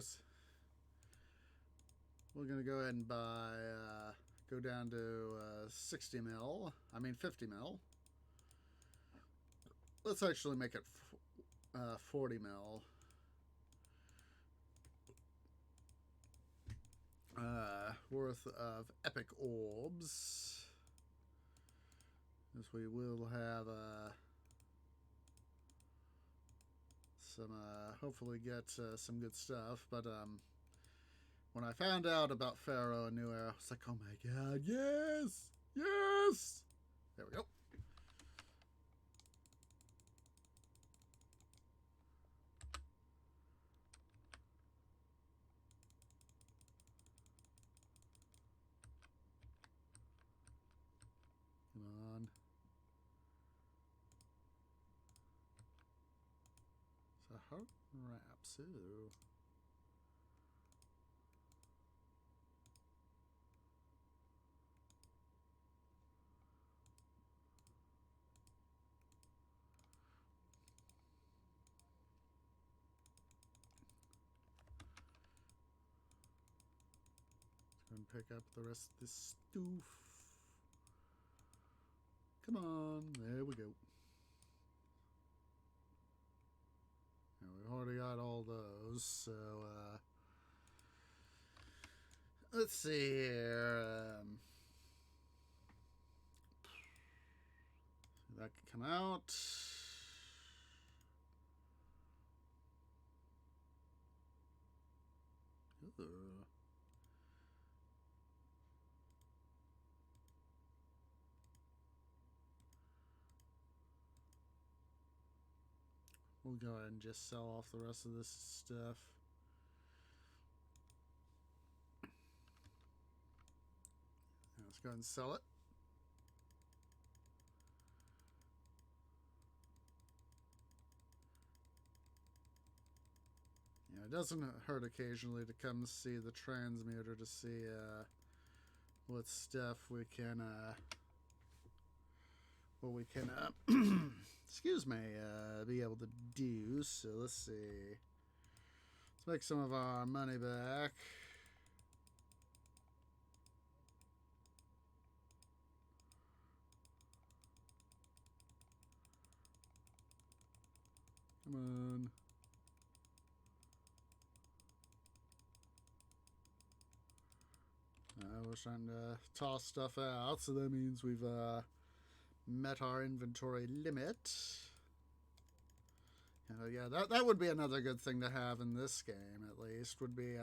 go ahead and buy go down to 50 mil. Let's actually make it 40 mil. Worth of epic orbs, as we will have some hopefully get some good stuff. But when I found out about Pharaoh: A New Era, I was like, oh my god, yes, there we go. Come on. So heart wraps. Ooh. Let's go and pick up the rest of this stuff. Come on, there we go. Now we've already got all those, so let's see here. That could come out. Ooh. We'll go ahead and just sell off the rest of this stuff. Let's go ahead and sell it. Yeah, it doesn't hurt occasionally to come see the transmuter to see what stuff we can excuse me, be able to do. So let's see. Let's make some of our money back. Come on. We're trying to toss stuff out, so that means we've met our inventory limit. Yeah, that would be another good thing to have in this game, at least, would be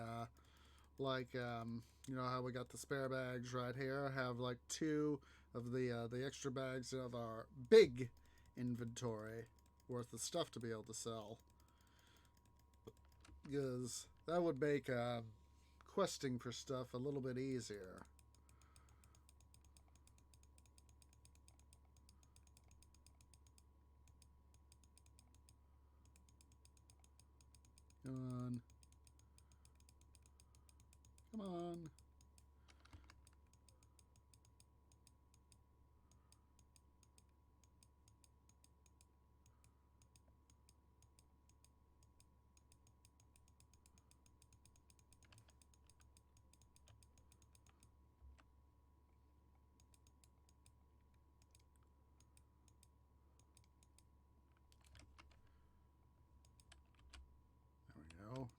like you know how we got the spare bags right here. Have like 2 of the extra bags of our big inventory worth of stuff to be able to sell, because that would make questing for stuff a little bit easier. Come on. Come on.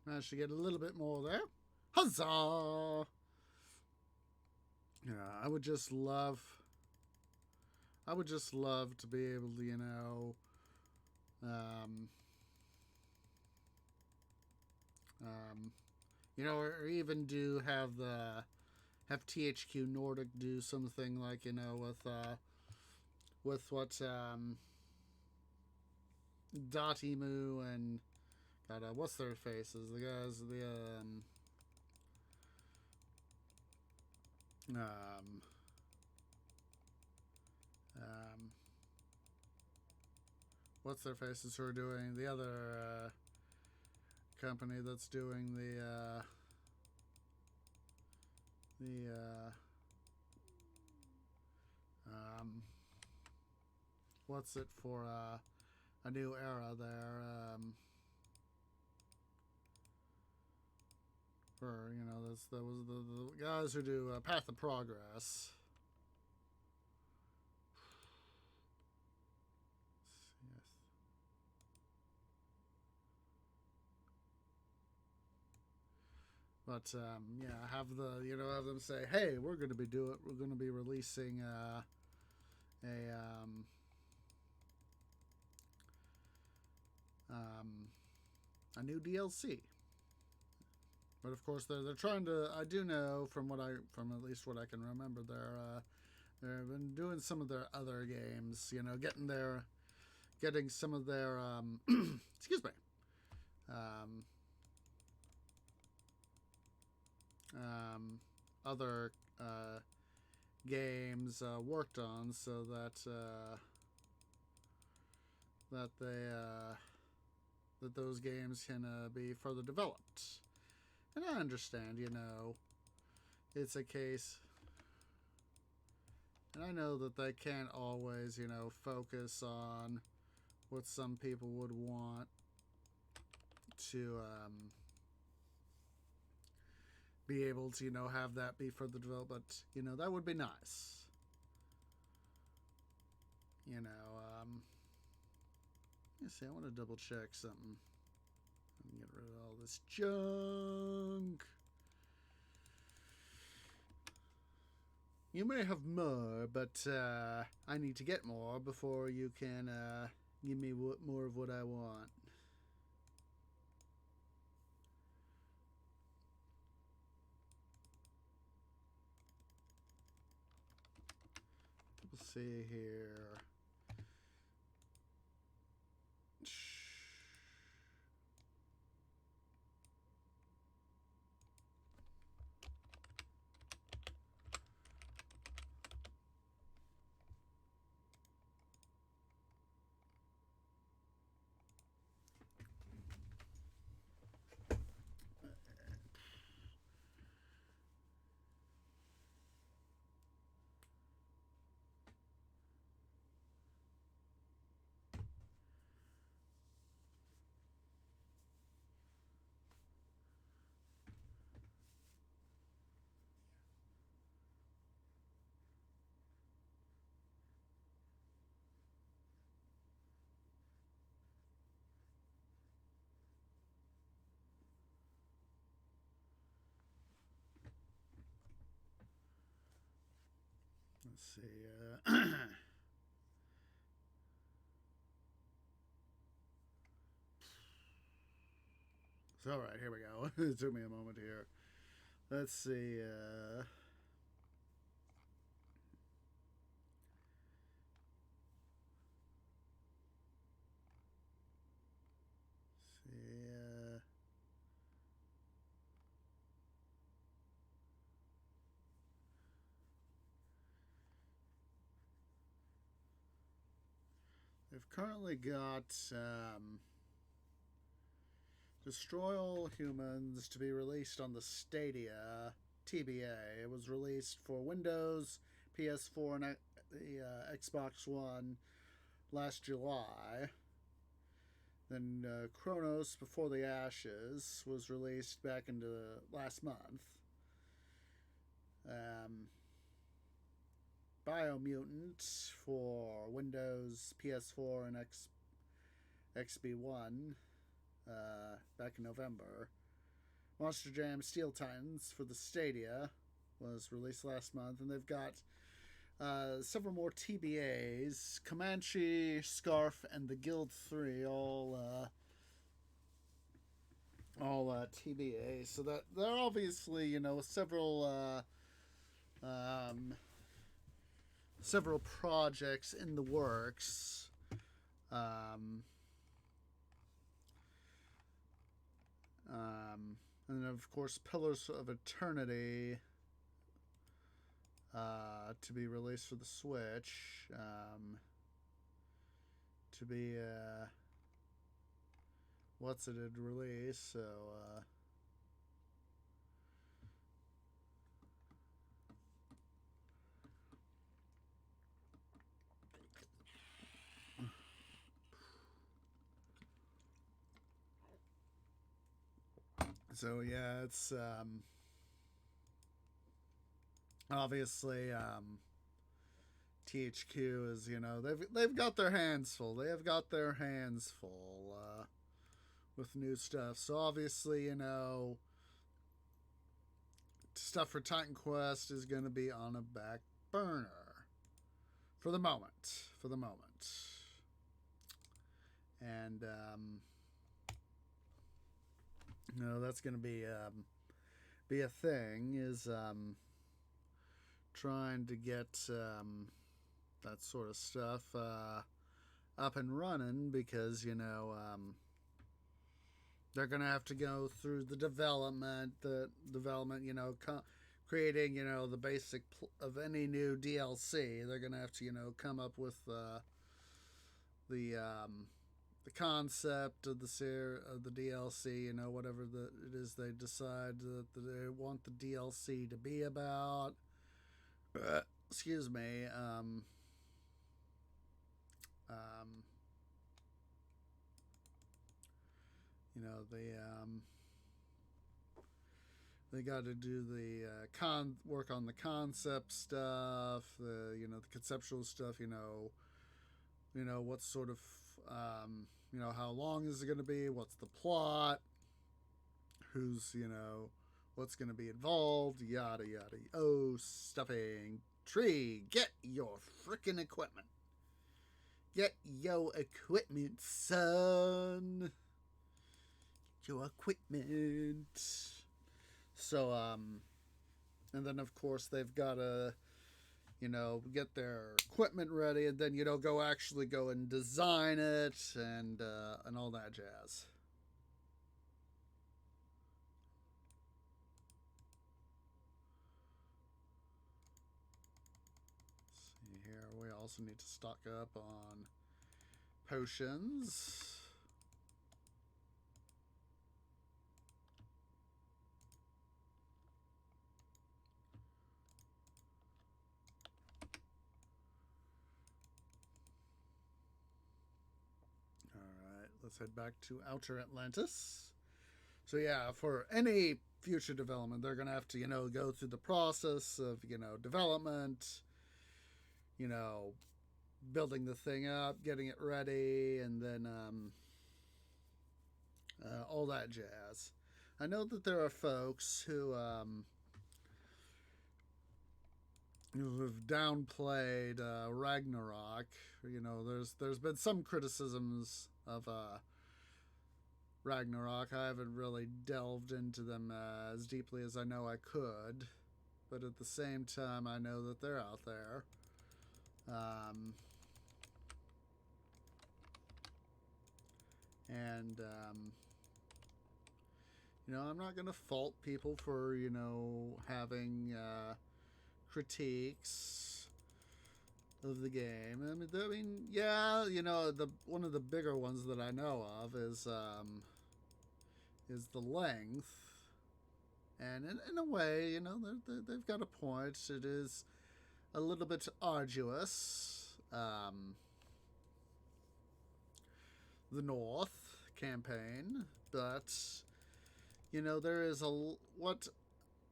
Managed to get a little bit more there. Huzzah! Yeah, I would just love to be able to, or even have THQ Nordic do something like, with what, Dotemu and God, what's their faces? The guys, what's their faces who are doing the other company that's doing what's it for a new era there, for that was the guys who do Path of Progress. Yes. But yeah, have them say, hey, we're going to be releasing a new DLC. But of course, they're trying to. I do know from at least what I can remember, they've been doing some of their other games. Getting some of their excuse me, other games worked on, so that those games can be further developed. And I understand, it's a case, and I know that they can't always, focus on what some people would want to be able to, have that be further developed, but, that would be nice. Let's see, I want to double check something. Get rid of all this junk. You may have more, but I need to get more before you can give me more of what I want. Let's see here. Let's see. So, all right, here we go. It took me a moment here. Let's see. They've currently got Destroy All Humans to be released on the Stadia TBA. It was released for Windows, PS4, and the Xbox One last July. Then Chronos Before the Ashes was released back into last month. Biomutant for Windows, PS4, and XB1 back in November. Monster Jam Steel Titans for the Stadia was released last month, and they've got several more TBAs. Comanche, Scarf, and the Guild 3 all TBA. So that they're obviously, several projects in the works. And then of course Pillars of Eternity to be released for the Switch, to be what's it had released, so yeah, it's obviously THQ is, they've got their hands full. They have got their hands full with new stuff. So obviously, stuff for Titan Quest is going to be on a back burner for the moment. And that's going to be a thing, is trying to get that sort of stuff up and running, because they're going to have to go through the development, creating the basic of any new DLC. They're going to have to come up with the concept of the DLC, whatever it is they decide that they want the DLC to be about. Excuse me. They got to do the work on the concept stuff, the conceptual stuff. What sort of how long is it going to be? What's the plot? Who's what's going to be involved? Yada yada. Oh, stuffing tree. Get your freaking equipment. Get your equipment, son. Get your equipment. So and then of course they've got to get their equipment ready, and then go and design it, and all that jazz. Let's see here, we also need to stock up on potions. Let's head back to Outer Atlantis. So yeah, for any future development, they're going to have to, go through the process of, development, building the thing up, getting it ready, and then all that jazz. I know that there are folks who have downplayed Ragnarok. There's been some criticisms of Ragnarok. I haven't really delved into them as deeply as I know I could, but at the same time, I know that they're out there. And I'm not going to fault people for, having critiques of the game. Yeah, the one of the bigger ones that I know of is the length. And in a way, they've got a point. It is a little bit arduous. The North campaign, but there is what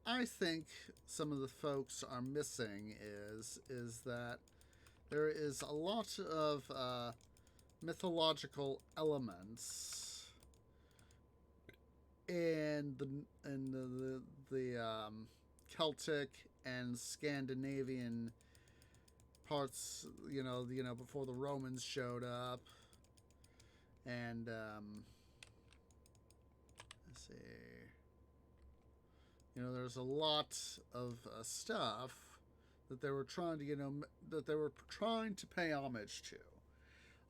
I think some of the folks are missing is that there is a lot of mythological elements in the Celtic and Scandinavian parts, before the Romans showed up. And let's see, there's a lot of stuff that they were trying to pay homage to.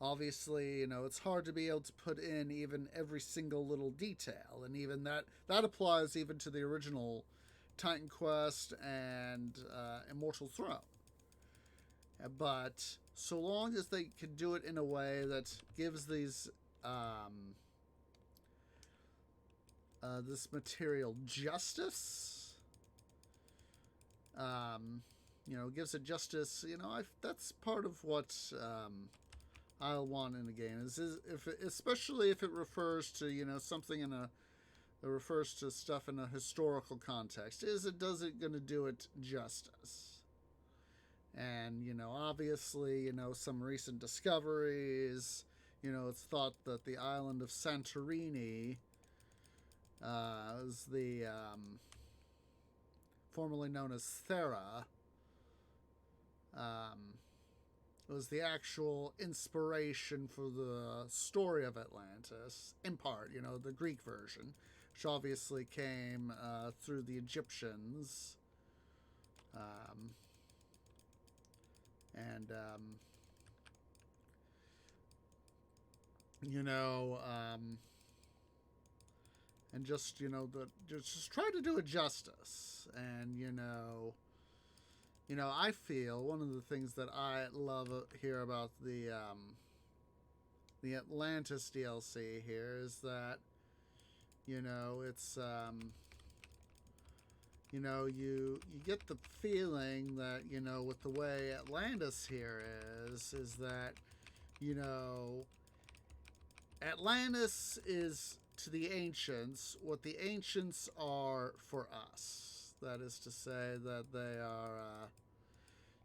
Obviously, it's hard to be able to put in even every single little detail, and even that applies even to the original Titan Quest and Immortal Throne. But so long as they can do it in a way that gives these this material justice, gives it justice. That's part of what I'll want in a game especially if it refers to something it refers to stuff in a historical context. Is it going to do it justice? And, obviously, some recent discoveries, it's thought that the island of Santorini is the, formerly known as Thera, was the actual inspiration for the story of Atlantis, in part, the Greek version, which obviously came through the Egyptians. And just just try to do it justice. And I feel one of the things that I love here about the Atlantis DLC here is that it's you get the feeling that, with the way Atlantis here is that, Atlantis is to the ancients what the ancients are for us. That is to say that they are,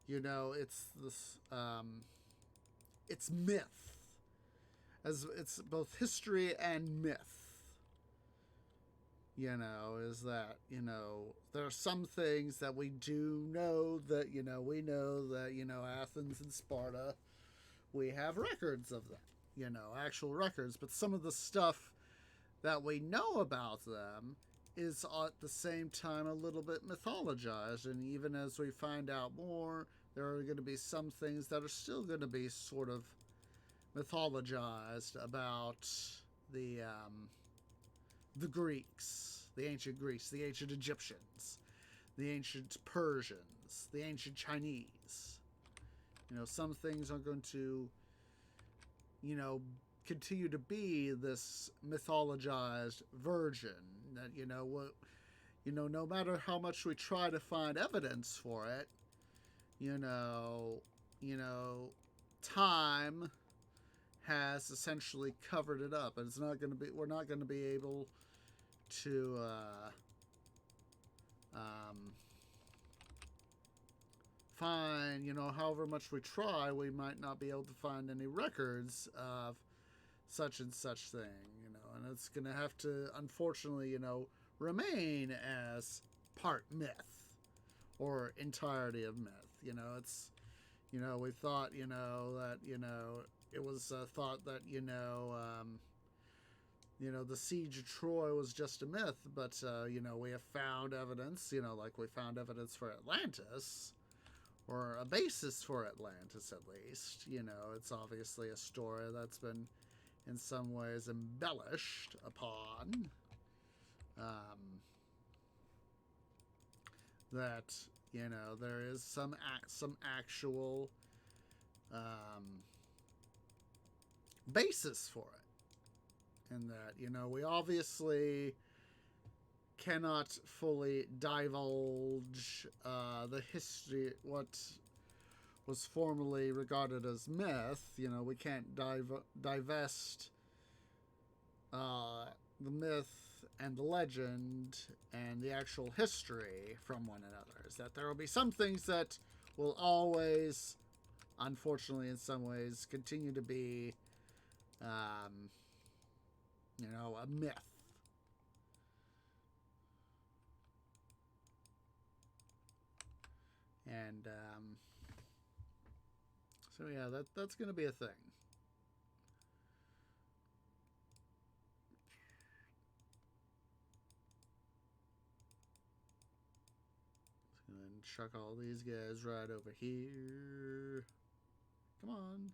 it's this, it's myth. As it's both history and myth. Is that, there are some things that we do know that, we know that, Athens and Sparta, we have records of them, actual records. But some of the stuff that we know about them is at the same time a little bit mythologized. And even as we find out more, there are going to be some things that are still going to be sort of mythologized about the Greeks, the ancient Greeks, the ancient Egyptians, the ancient Persians, the ancient Chinese. Some things are going to, continue to be this mythologized version that, no matter how much we try to find evidence for it, time has essentially covered it up, and we're not going to be able to find, however much we try, we might not be able to find any records of such and such thing, and it's going to have to, unfortunately, remain as part myth or entirety of myth. You know, it's, you know, we thought, you know, that, you know, it was thought that, you know, the siege of Troy was just a myth, but, you know, we have found evidence, you know, like we found evidence for Atlantis, or a basis for Atlantis at least. You know, it's obviously a story that's been in some ways embellished upon. That, you know, there is some actual basis for it. And that, you know, we obviously cannot fully divulge the history, what was formerly regarded as myth. You know, we can't divest the myth and the legend and the actual history from one another. Is that there will be some things that will always, unfortunately in some ways, continue to be, you know, a myth. And so yeah, that's going to be a thing. And chuck all these guys right over here. Come on.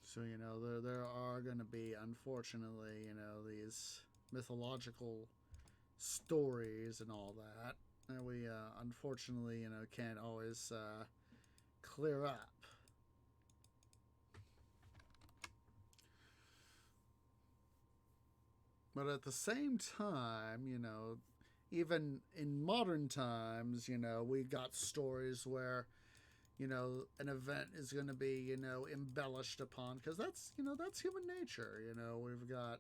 So, you know, there are going to be, unfortunately, you know, these mythological stories and all that we, unfortunately, you know, can't always clear up. But at the same time, you know, even in modern times, you know, we got stories where, you know, an event is going to be, you know, embellished upon, because that's, you know, that's human nature. You know, we've got,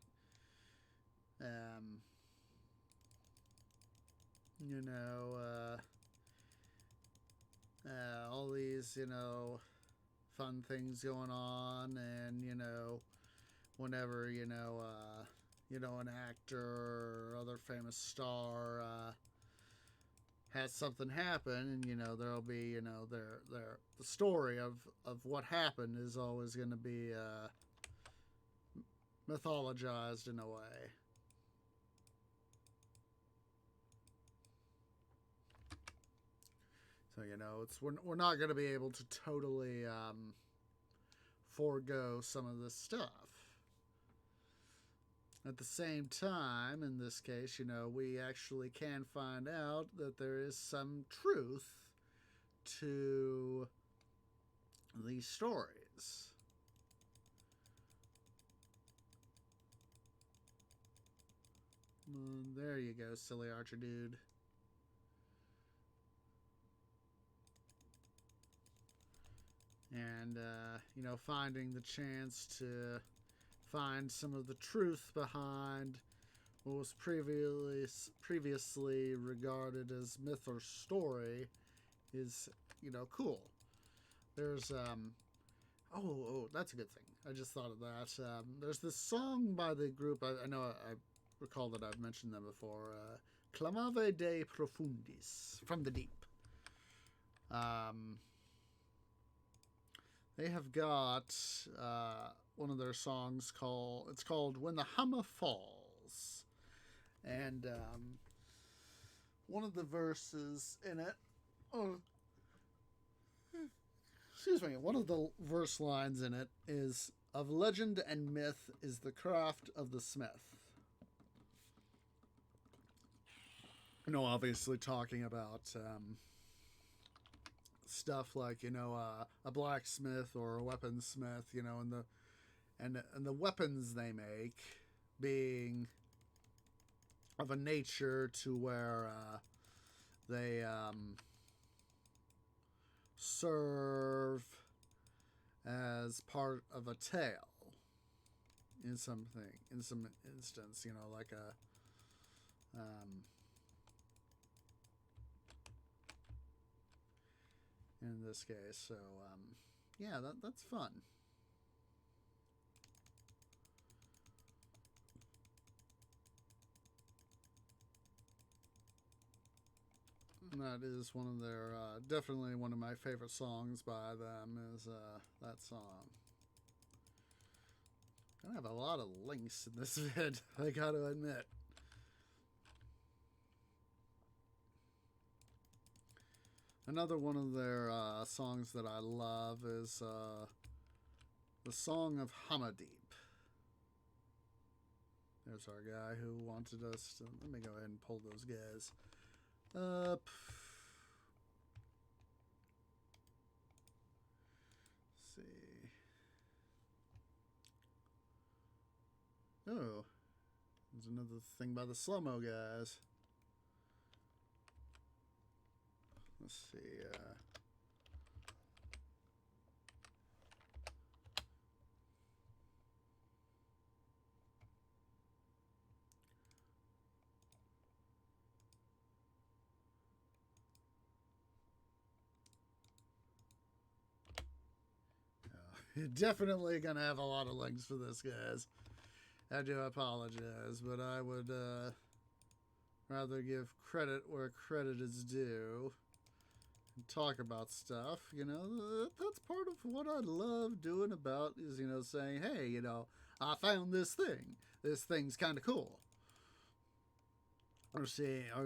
you know, all these, you know, fun things going on, and, you know, whenever, you know, an actor or other famous star has something happen, and, you know, there'll be, you know, the story of what happened is always going to be mythologized in a way. So, you know, we're not going to be able to totally forego some of this stuff. At the same time, in this case, you know, we actually can find out that there is some truth to these stories. There you go, silly archer dude. And, you know, finding the chance to find some of the truth behind what was previously regarded as myth or story is, you know, cool. There's, oh, that's a good thing. I just thought of that. There's this song by the group, I know I recall that I've mentioned them before, Clamave de Profundis, From the Deep. They have got one of their songs called When the Hammer Falls. And one of the verses in it, one of the verse lines in it is, "Of legend and myth is the craft of the smith." You know, obviously talking about stuff like, you know, a blacksmith or a weaponsmith, you know, and the weapons they make being of a nature to where they serve as part of a tale in some instance, you know, like a in this case. So yeah, that's fun. That is one of their, definitely one of my favorite songs by them is that song. I have a lot of links in this vid, I gotta admit. Another one of their songs that I love is the Song of Hamadip. There's our guy who wanted us to... Let me go ahead and pull those guys up. Let's see. Oh, there's another thing by the slow-mo guys. Let's see. You're definitely gonna have a lot of links for this, guys. I do apologize, but I would rather give credit where credit is due and talk about stuff. You know, that's part of what I love doing about is, you know, saying, hey, you know, I found this thing. This thing's kind of cool. Or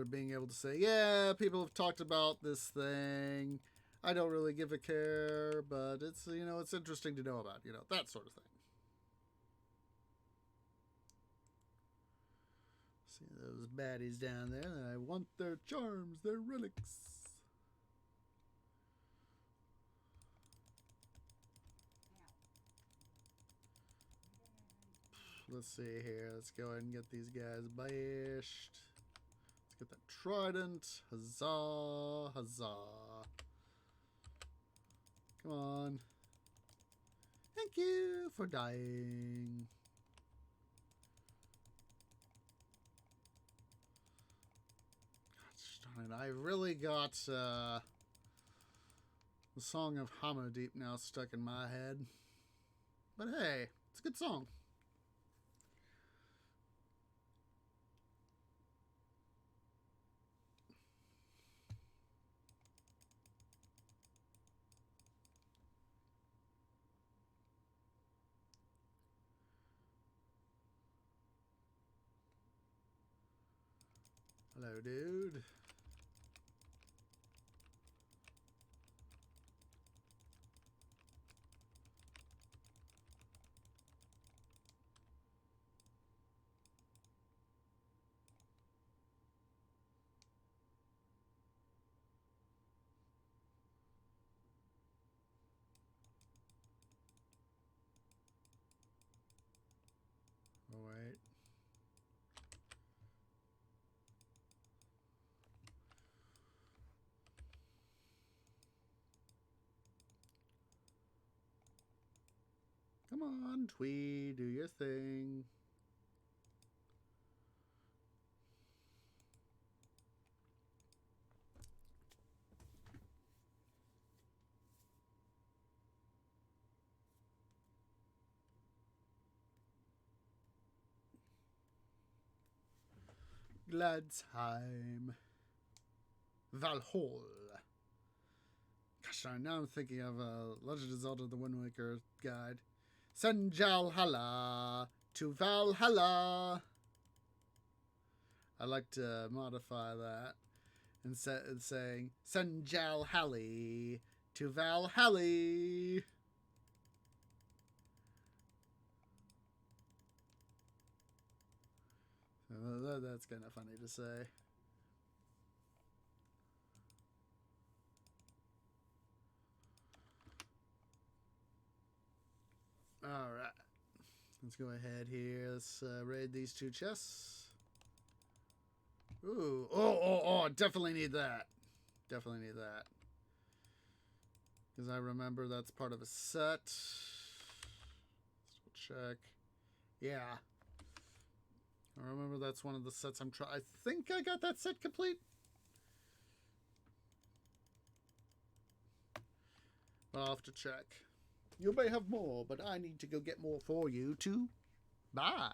being able to say, yeah, people have talked about this thing. I don't really give a care, but it's, you know, it's interesting to know about, you know, that sort of thing. See those baddies down there? I want their charms, their relics. Let's see here. Let's go ahead and get these guys bashed. Let's get that trident. Huzzah, huzzah. Come on. Thank you for dying. Gosh darn it. I really got the Song of Hamadip now stuck in my head. But hey, it's a good song. Hello, dude. Oh, wait. Come on, Twee, do your thing. Gladsheim. Valhall. Gosh darn, now I'm thinking of Legend of Zelda the Wind Waker guide. Senjalhalla to Valhalla. I like to modify that and saying Senjalhalli to Valhalli. That's kind of funny to say. Alright. Let's go ahead here. Let's raid these two chests. Ooh. Oh, definitely need that. Definitely need that. Because I remember that's part of a set. Let's check. Yeah. I remember that's one of the sets I'm trying. I think I got that set complete. I'll have to check. You may have more, but I need to go get more for you too. Bye.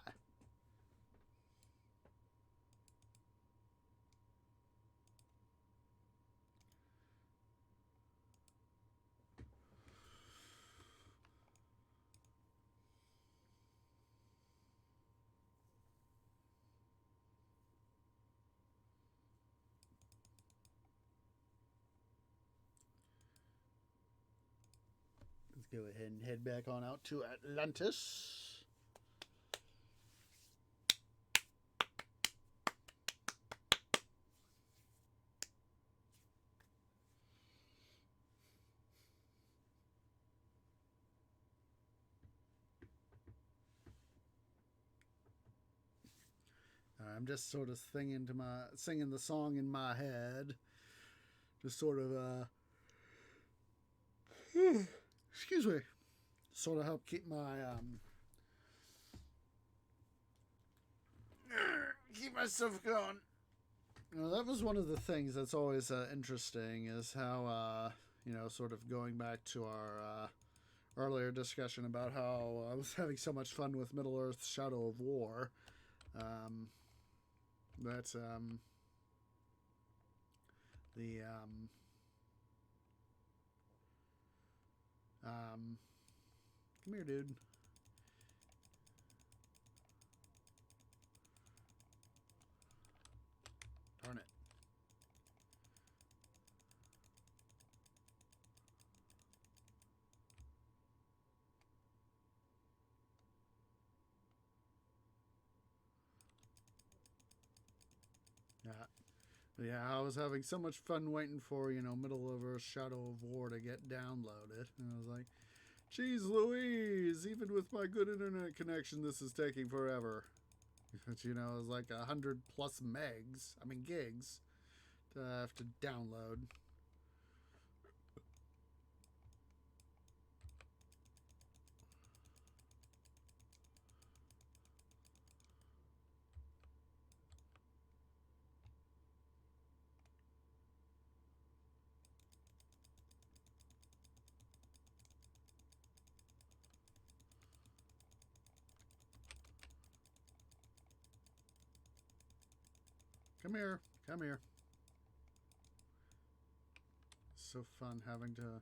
go ahead and head back on out to Atlantis. I'm just sort of singing the song in my head, just sort of excuse me, sort of help keep my keep myself going. That was one of the things that's always interesting, is how sort of going back to our earlier discussion about how I was having so much fun with Middle Earth Shadow of War. That's come here, dude. Darn it. Yeah, I was having so much fun waiting for, Middle of Earth Shadow of War to get downloaded. And I was like, geez Louise, even with my good internet connection, this is taking forever. But, it was like 100 plus gigs to have to download. Come here. Come here. It's so fun having to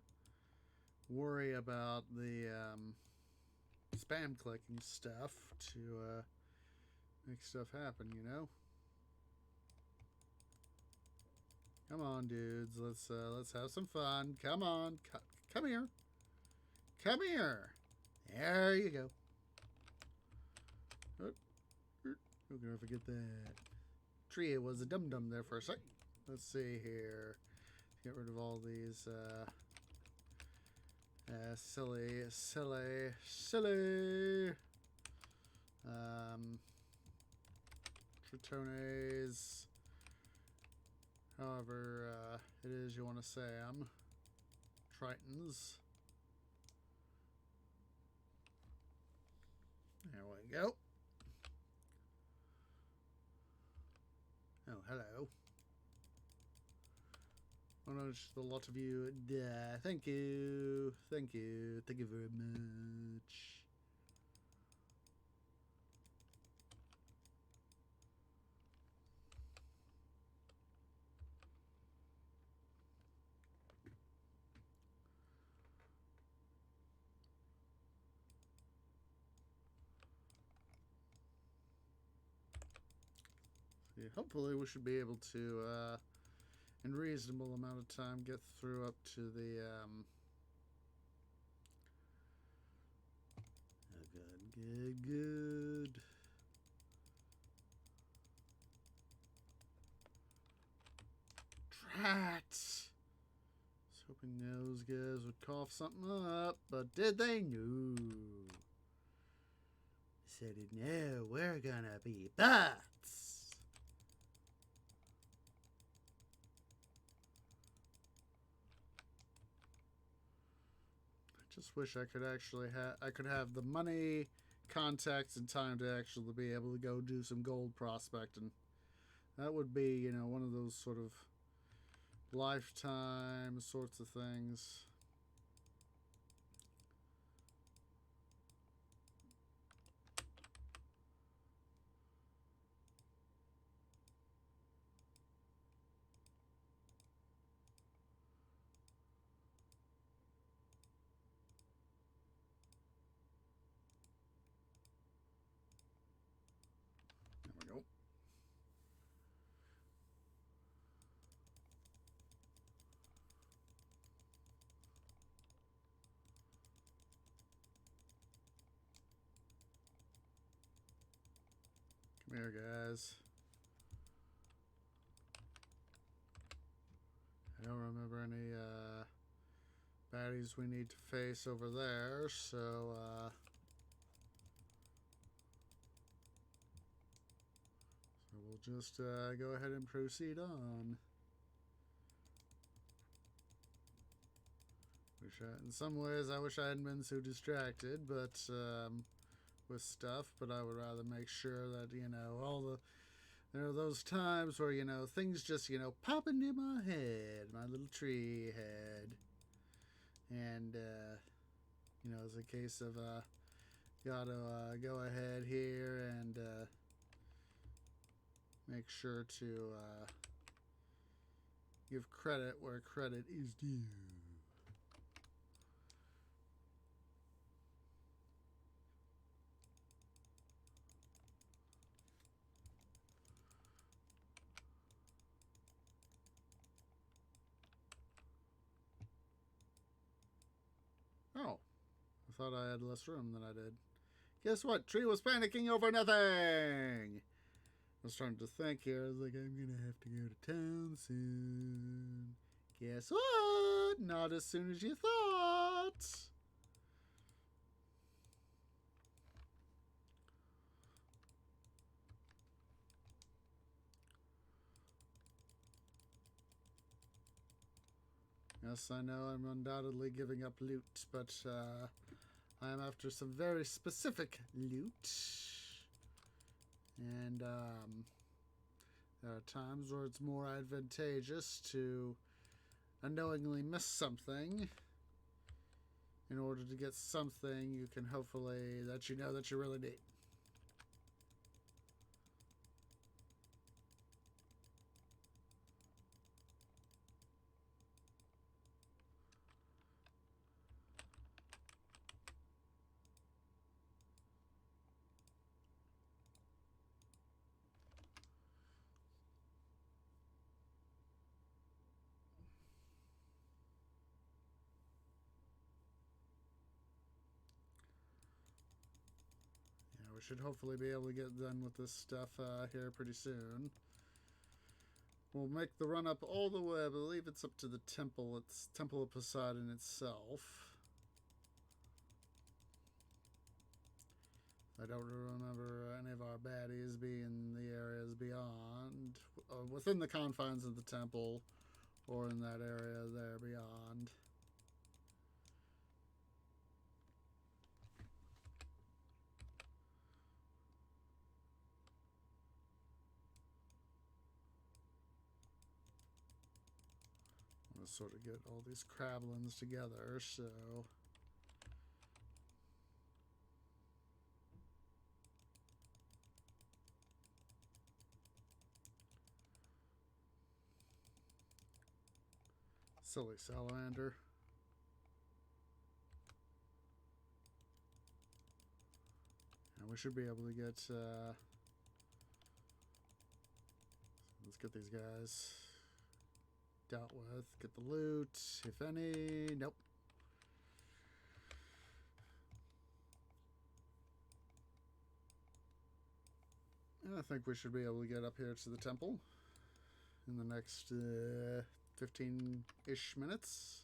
worry about the spam clicking stuff to make stuff happen, Come on, dudes. Let's have some fun. Come on. Come here. Come here. There you go. Oh, we're gonna forget that. Tree was a dum-dum there for a sec. Let's see here. Get rid of all these silly tritones, however it is you want to say them. Tritons. There we go. Oh, hello. I noticed a lot of you. Thank you. Thank you. Thank you very much. See, hopefully we should be able to in reasonable amount of time get through up to the good. Trats. Was hoping those guys would cough something up, but did they? No. Said no, we're gonna be butts. Just wish I could actually have the money, contacts, and time to actually be able to go do some gold prospecting. That would be, one of those sort of lifetime sorts of things. here, guys. I don't remember any baddies we need to face over there, so we'll just go ahead and proceed on. In some ways, I wish I hadn't been so distracted, but with stuff. But I would rather make sure that all the there are those times where things just pop into my head, my little tree head, and it's a case of gotta go ahead here and make sure to give credit where credit is due. Oh, I thought I had less room than I did. Guess what? Tree was panicking over nothing. I was starting to think here. I was like, I'm going to have to go to town soon. Guess what? Not as soon as you thought. Yes, I know I'm undoubtedly giving up loot, but I am after some very specific loot. And there are times where it's more advantageous to unknowingly miss something in order to get something you can hopefully, that you really need. We should hopefully be able to get done with this stuff here pretty soon. We'll make the run up all the way. I believe it's up to the temple. It's Temple of Poseidon itself. I don't remember any of our baddies being in the areas beyond, within the confines of the temple, or in that area there beyond. Sort of get all these crablins together, so silly salamander. And we should be able to get let's get these guys dealt with. Get the loot, if any. Nope. And I think we should be able to get up here to the temple in the next 15-ish minutes.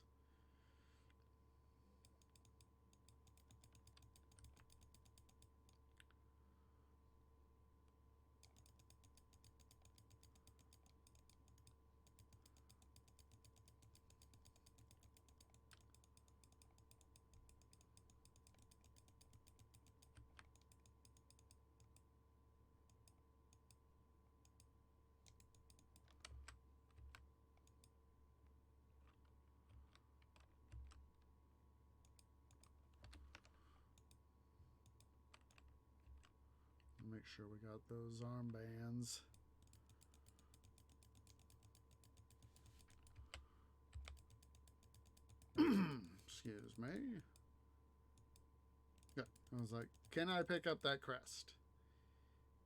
Make sure we got those armbands. Excuse me. Good. I was like, can I pick up that crest?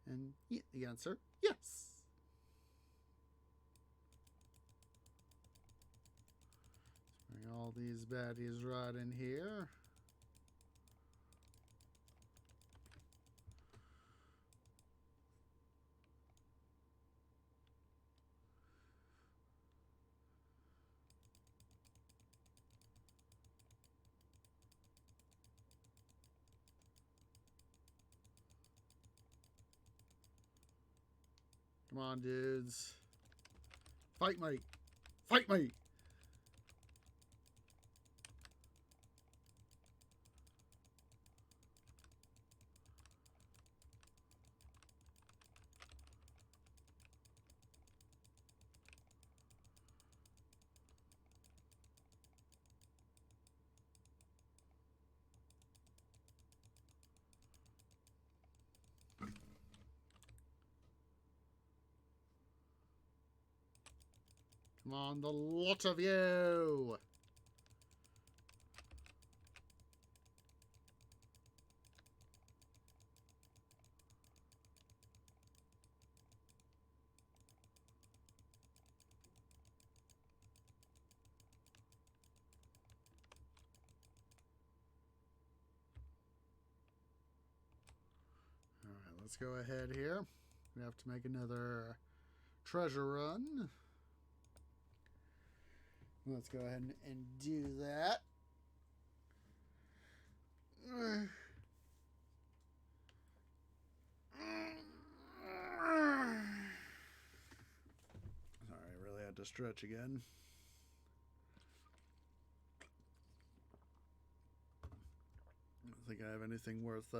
And the answer, yes. Let's bring all these baddies right in here. Come on, dudes. Fight me. Fight me. Come on, the lot of you! Alright, let's go ahead here. We have to make another treasure run. Let's go ahead and do that. Sorry, I really had to stretch again. I don't think I have anything worth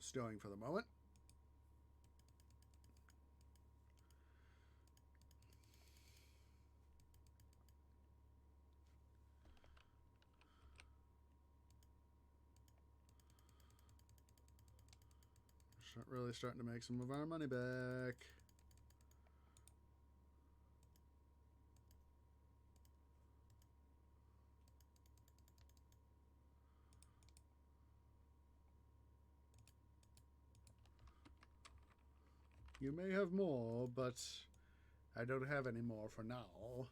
stowing for the moment. Really starting to make some of our money back. You may have more, but I don't have any more for now.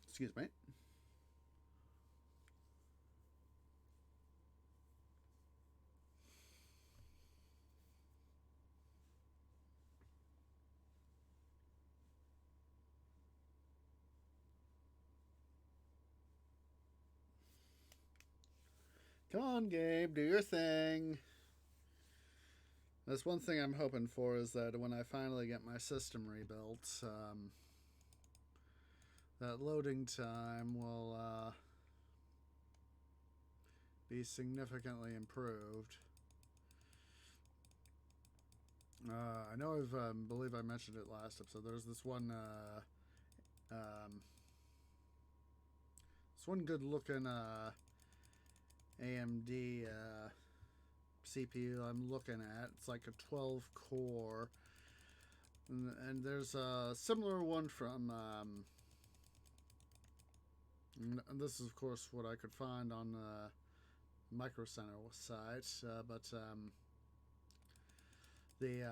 Excuse me. Come on, Gabe, do your thing. That's one thing I'm hoping for, is that when I finally get my system rebuilt, that loading time will be significantly improved. I know I believe I mentioned it last episode. There's this one good looking AMD CPU I'm looking at. It's like a 12 core, and there's a similar one from and this is of course what I could find on the Micro Center site, but there's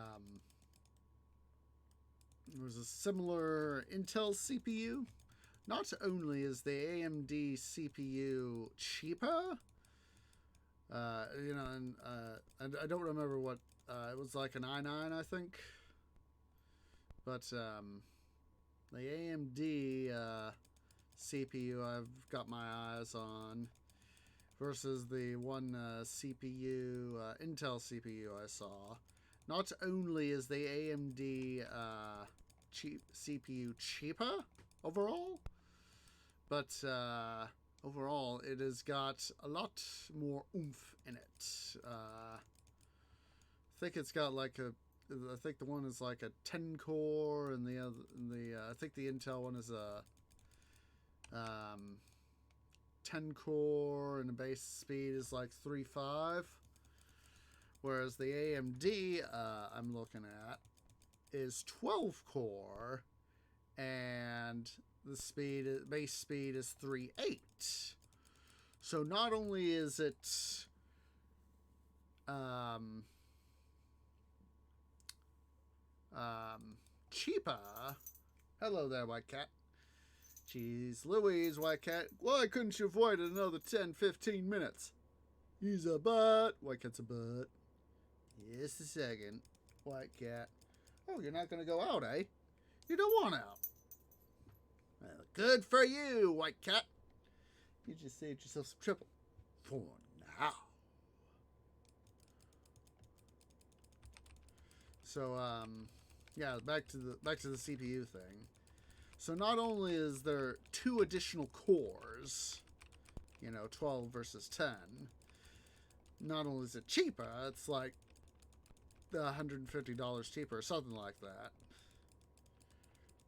a similar Intel CPU. Not only is the AMD CPU cheaper, and I don't remember what it was, like an i9, I think, but the AMD CPU I've got my eyes on versus the one CPU Intel CPU I saw. Not only is the AMD CPU cheaper overall, but overall it has got a lot more oomph in it. I think it's got like I think the one is like a 10 core, and I think the Intel one is a 10 core, and the base speed is like 3.5. Whereas the AMD I'm looking at is 12 core, and the base speed is 3.8. So not only is it cheaper. Hello there, White Cat. Jeez Louise, White Cat. Why couldn't you avoid it another 10-15 minutes? He's a butt. White Cat's a butt. Just a second, White Cat. Oh, you're not going to go out, eh? You don't want out. Well, good for you, White Cat. You just saved yourself some trouble. For now. So, yeah, back to the CPU thing. So not only is there 2 additional cores, 12 versus 10, not only is it cheaper, it's like $150 cheaper, or something like that.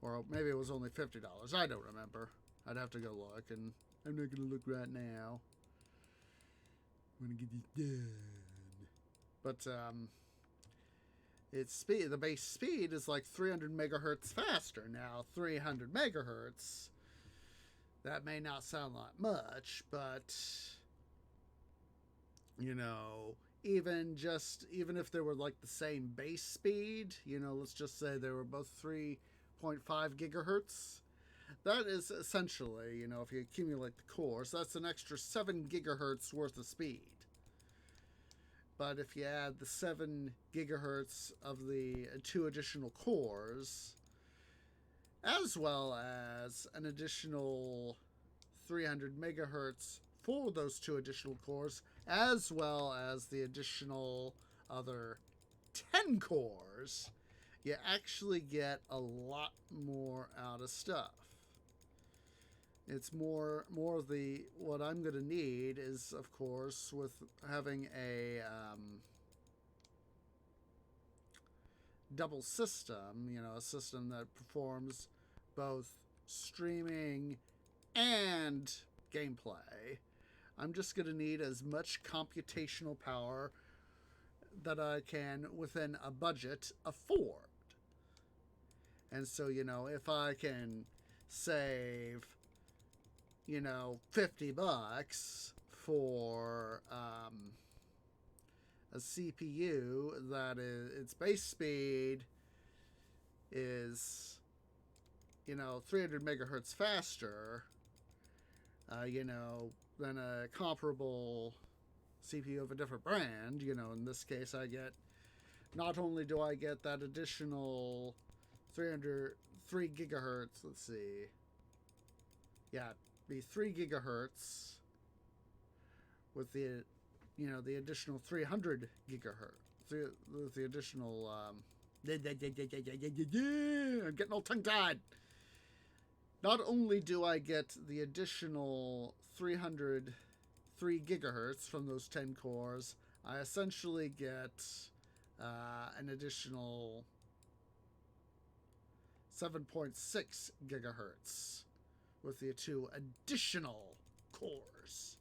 Or maybe it was only $50. I don't remember. I'd have to go look, and I'm not going to look right now. I'm going to get this done. But, its speed, the base speed is like 300 megahertz faster. Now, 300 megahertz, that may not sound like much, but, even if they were like the same base speed, let's just say they were both 3.5 gigahertz, that is essentially, if you accumulate the cores, that's an extra 7 gigahertz worth of speed. But if you add the 7 gigahertz of the 2 additional cores, as well as an additional 300 megahertz for those 2 additional cores, as well as the additional other 10 cores, you actually get a lot more out of stuff. It's more of the, what I'm going to need is, of course, with having a double system, a system that performs both streaming and gameplay. I'm just going to need as much computational power that I can within a budget afford. And so, if I can save $50 for a CPU that is, its base speed is 300 megahertz faster, than a comparable CPU of a different brand. In this case, I get, not only do I get that additional 3 gigahertz, let's see, yeah, be 3 gigahertz with the the additional 300 gigahertz with the additional I'm getting all tongue tied. Not only do I get the additional 3 gigahertz from those 10 cores, I essentially get an additional 7.6 gigahertz with the 2 additional cores.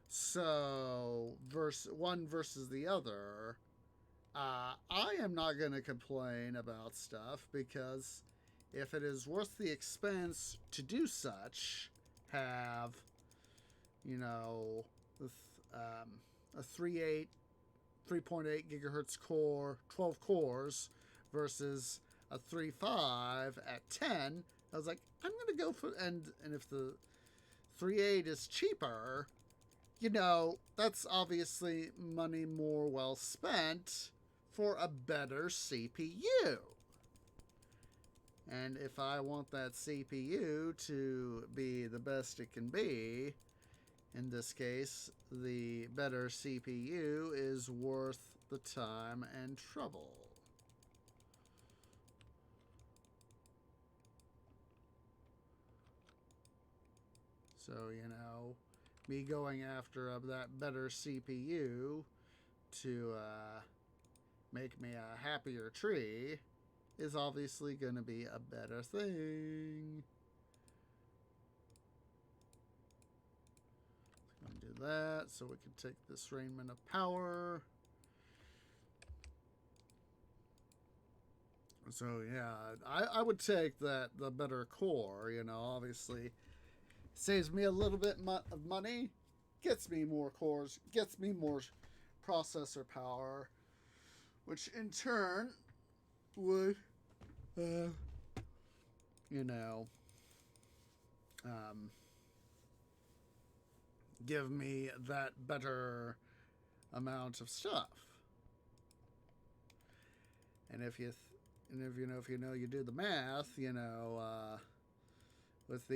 So, one versus the other, I am not going to complain about stuff, because if it is worth the expense to do such, have, a 3.8 gigahertz core, 12 cores, versus a 3.5 at 10, I was like, I'm going to go for, and if the 3.8 is cheaper, that's obviously money more well spent for a better CPU. And if I want that CPU to be the best it can be, in this case, the better CPU is worth the time and trouble. So, me going after that better CPU to make me a happier tree is obviously going to be a better thing. Undo that so we can take this raiment of power. So yeah, I would take the better core, obviously. Saves me a little bit of money, gets me more cores, gets me more processor power, which in turn would, give me that better amount of stuff. And if you do the math, with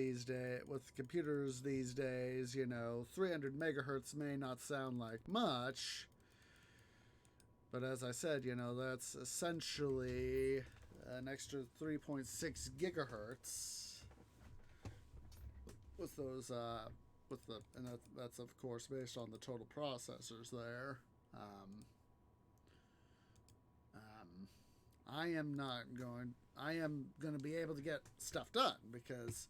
computers these days, 300 megahertz may not sound like much, but as I said, that's essentially an extra 3.6 gigahertz with those and that's of course based on the total processors there. I am going to be able to get stuff done, because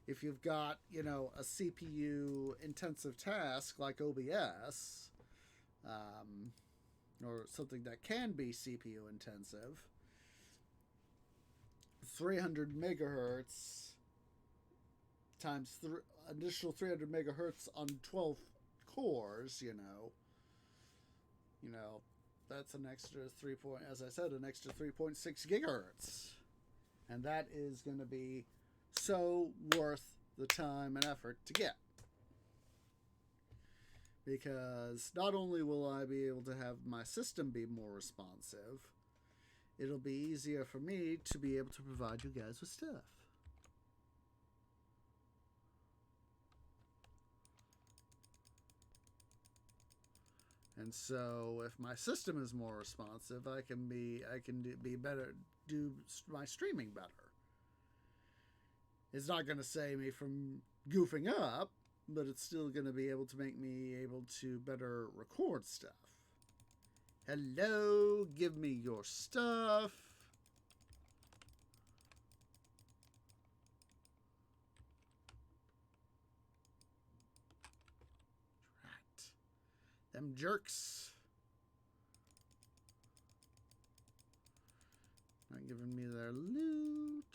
if you've got, a CPU intensive task like OBS, or something that can be CPU intensive, 300 megahertz times additional 300 megahertz on 12 cores, that's an extra an extra 3.6 gigahertz. And that is going to be so worth the time and effort to get. Because not only will I be able to have my system be more responsive, it'll be easier for me to be able to provide you guys with stuff. And so, if my system is more responsive, I can be better, do my streaming better. It's not going to save me from goofing up, but it's still going to be able to make me able to better record stuff. Hello, give me your stuff. Them jerks. Not giving me their loot.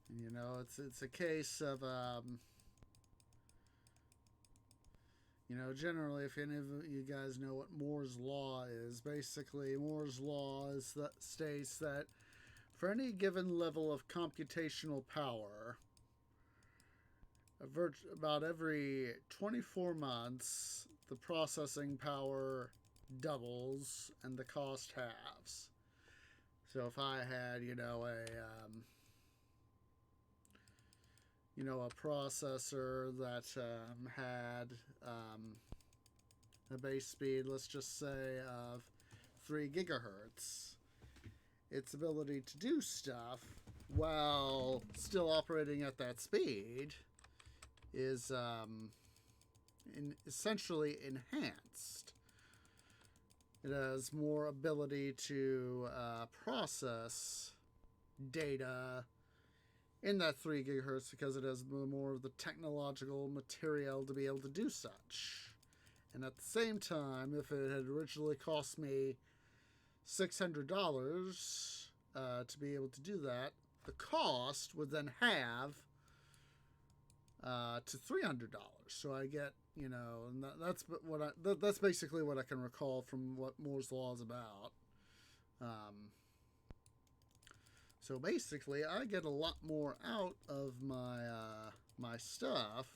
And it's a case of generally, if any of you guys know what Moore's Law is, basically Moore's Law states that for any given level of computational power, about every 24 months, the processing power doubles and the cost halves. So if I had, a processor that had a base speed, let's just say, of 3 gigahertz, its ability to do stuff while still operating at that speed is essentially enhanced. It has more ability to process data in that 3 gigahertz because it has more of the technological material to be able to do such. And at the same time, if it had originally cost me $600 to be able to do that, the cost would then halve to $300. So I get, and that's basically what I can recall from what Moore's Law is about. So basically, I get a lot more out of my stuff.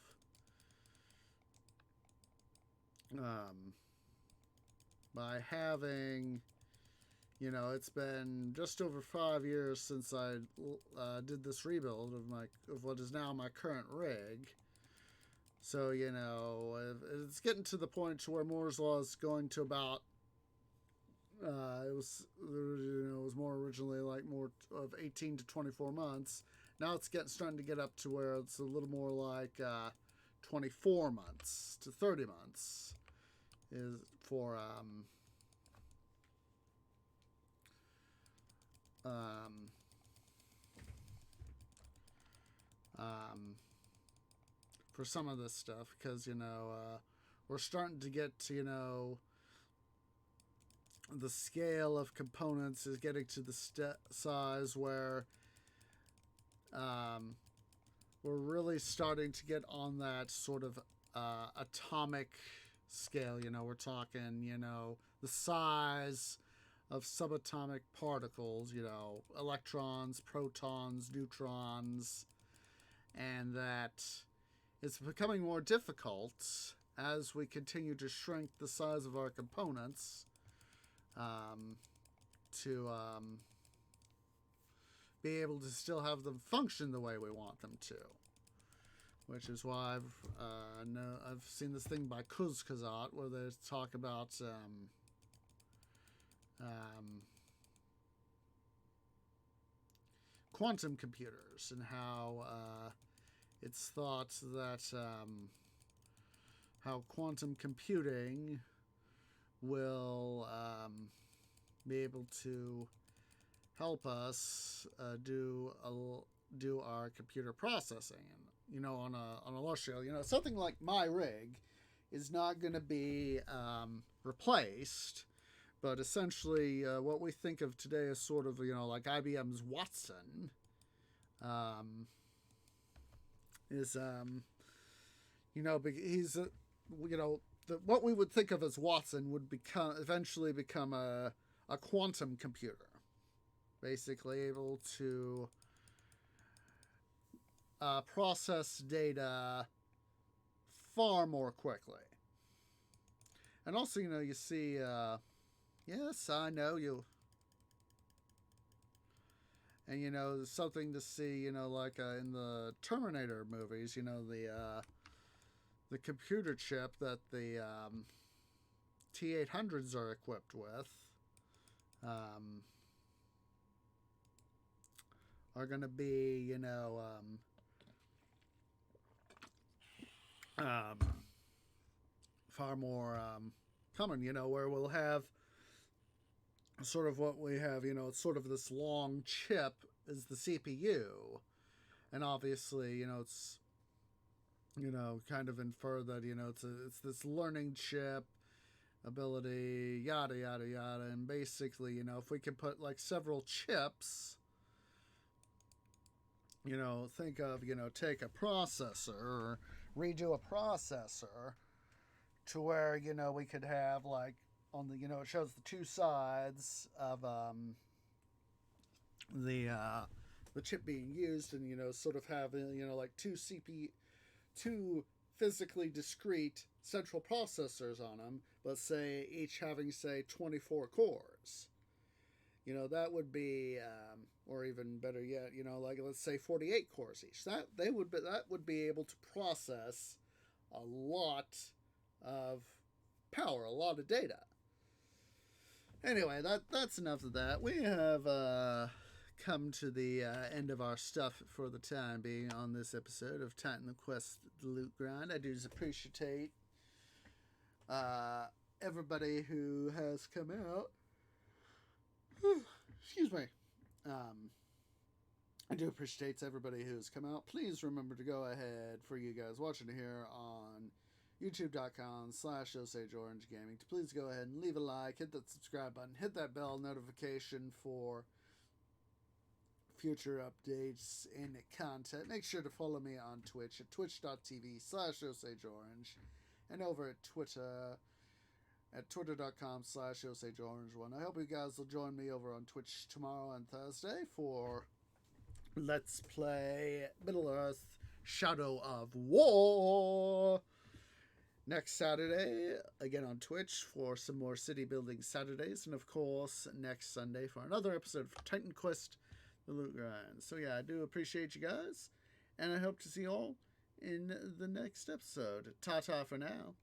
By having, it's been just over 5 years since I did this rebuild of what is now my current rig. So, it's getting to the point to where Moore's Law is going to about, it was more originally like more of 18 to 24 months. Now it's starting to get up to where it's a little more like 24 months to 30 months is for for some of this stuff, because we're starting to get to the scale of components is getting to the size where we're really starting to get on that sort of atomic scale. We're talking the size of subatomic particles, electrons, protons, neutrons, and that it's becoming more difficult as we continue to shrink the size of our components to be able to still have them function the way we want them to. Which is why I've seen this thing by Kuzkazat where they talk about quantum computers and how it's thought that how quantum computing will be able to help us do our computer processing. And, on a large scale, something like my rig is not going to be replaced, but essentially what we think of today as sort of, like IBM's Watson is, he's, what we would think of as Watson would eventually become a quantum computer, basically able to process data far more quickly. And also, you see, yes, I know you. And, there's something to see, like in the Terminator movies, the computer chip that the T-800s are equipped with are going to be, far more common, where we'll have sort of what we have, it's sort of this long chip is the CPU. And obviously, it's, kind of infer that, it's this learning chip ability, yada, yada, yada. And basically, if we can put like several chips, think of, take a processor or redo a processor to where, we could have like on the, it shows the two sides of the chip being used and, sort of have, like two physically discrete central processors on them, but say each having, say, 24 cores. That would be, or even better yet, like let's say 48 cores each. That would be able to process a lot of power, a lot of data. Anyway, that's enough of that. We have come to the end of our stuff for the time being on this episode of Titan the Quest: The Loot Grind. I do appreciate everybody who has come out. Excuse me. I do appreciate everybody who's come out. Please remember to go ahead, for you guys watching here on youtube.com/OsageOrange Gaming, to please go ahead and leave a like, hit that subscribe button, hit that bell notification for future updates and content. Make sure to follow me on Twitch at twitch.tv/OsageOrange and over at Twitter at twitter.com/OsageOrange1. I hope you guys will join me over on Twitch tomorrow and Thursday for Let's Play Middle-earth Shadow of War. Next Saturday, again on Twitch for some more city building Saturdays. And of course, next Sunday for another episode of Titan Quest: The Loot Grind. So yeah, I do appreciate you guys. And I hope to see you all in the next episode. Ta-ta for now.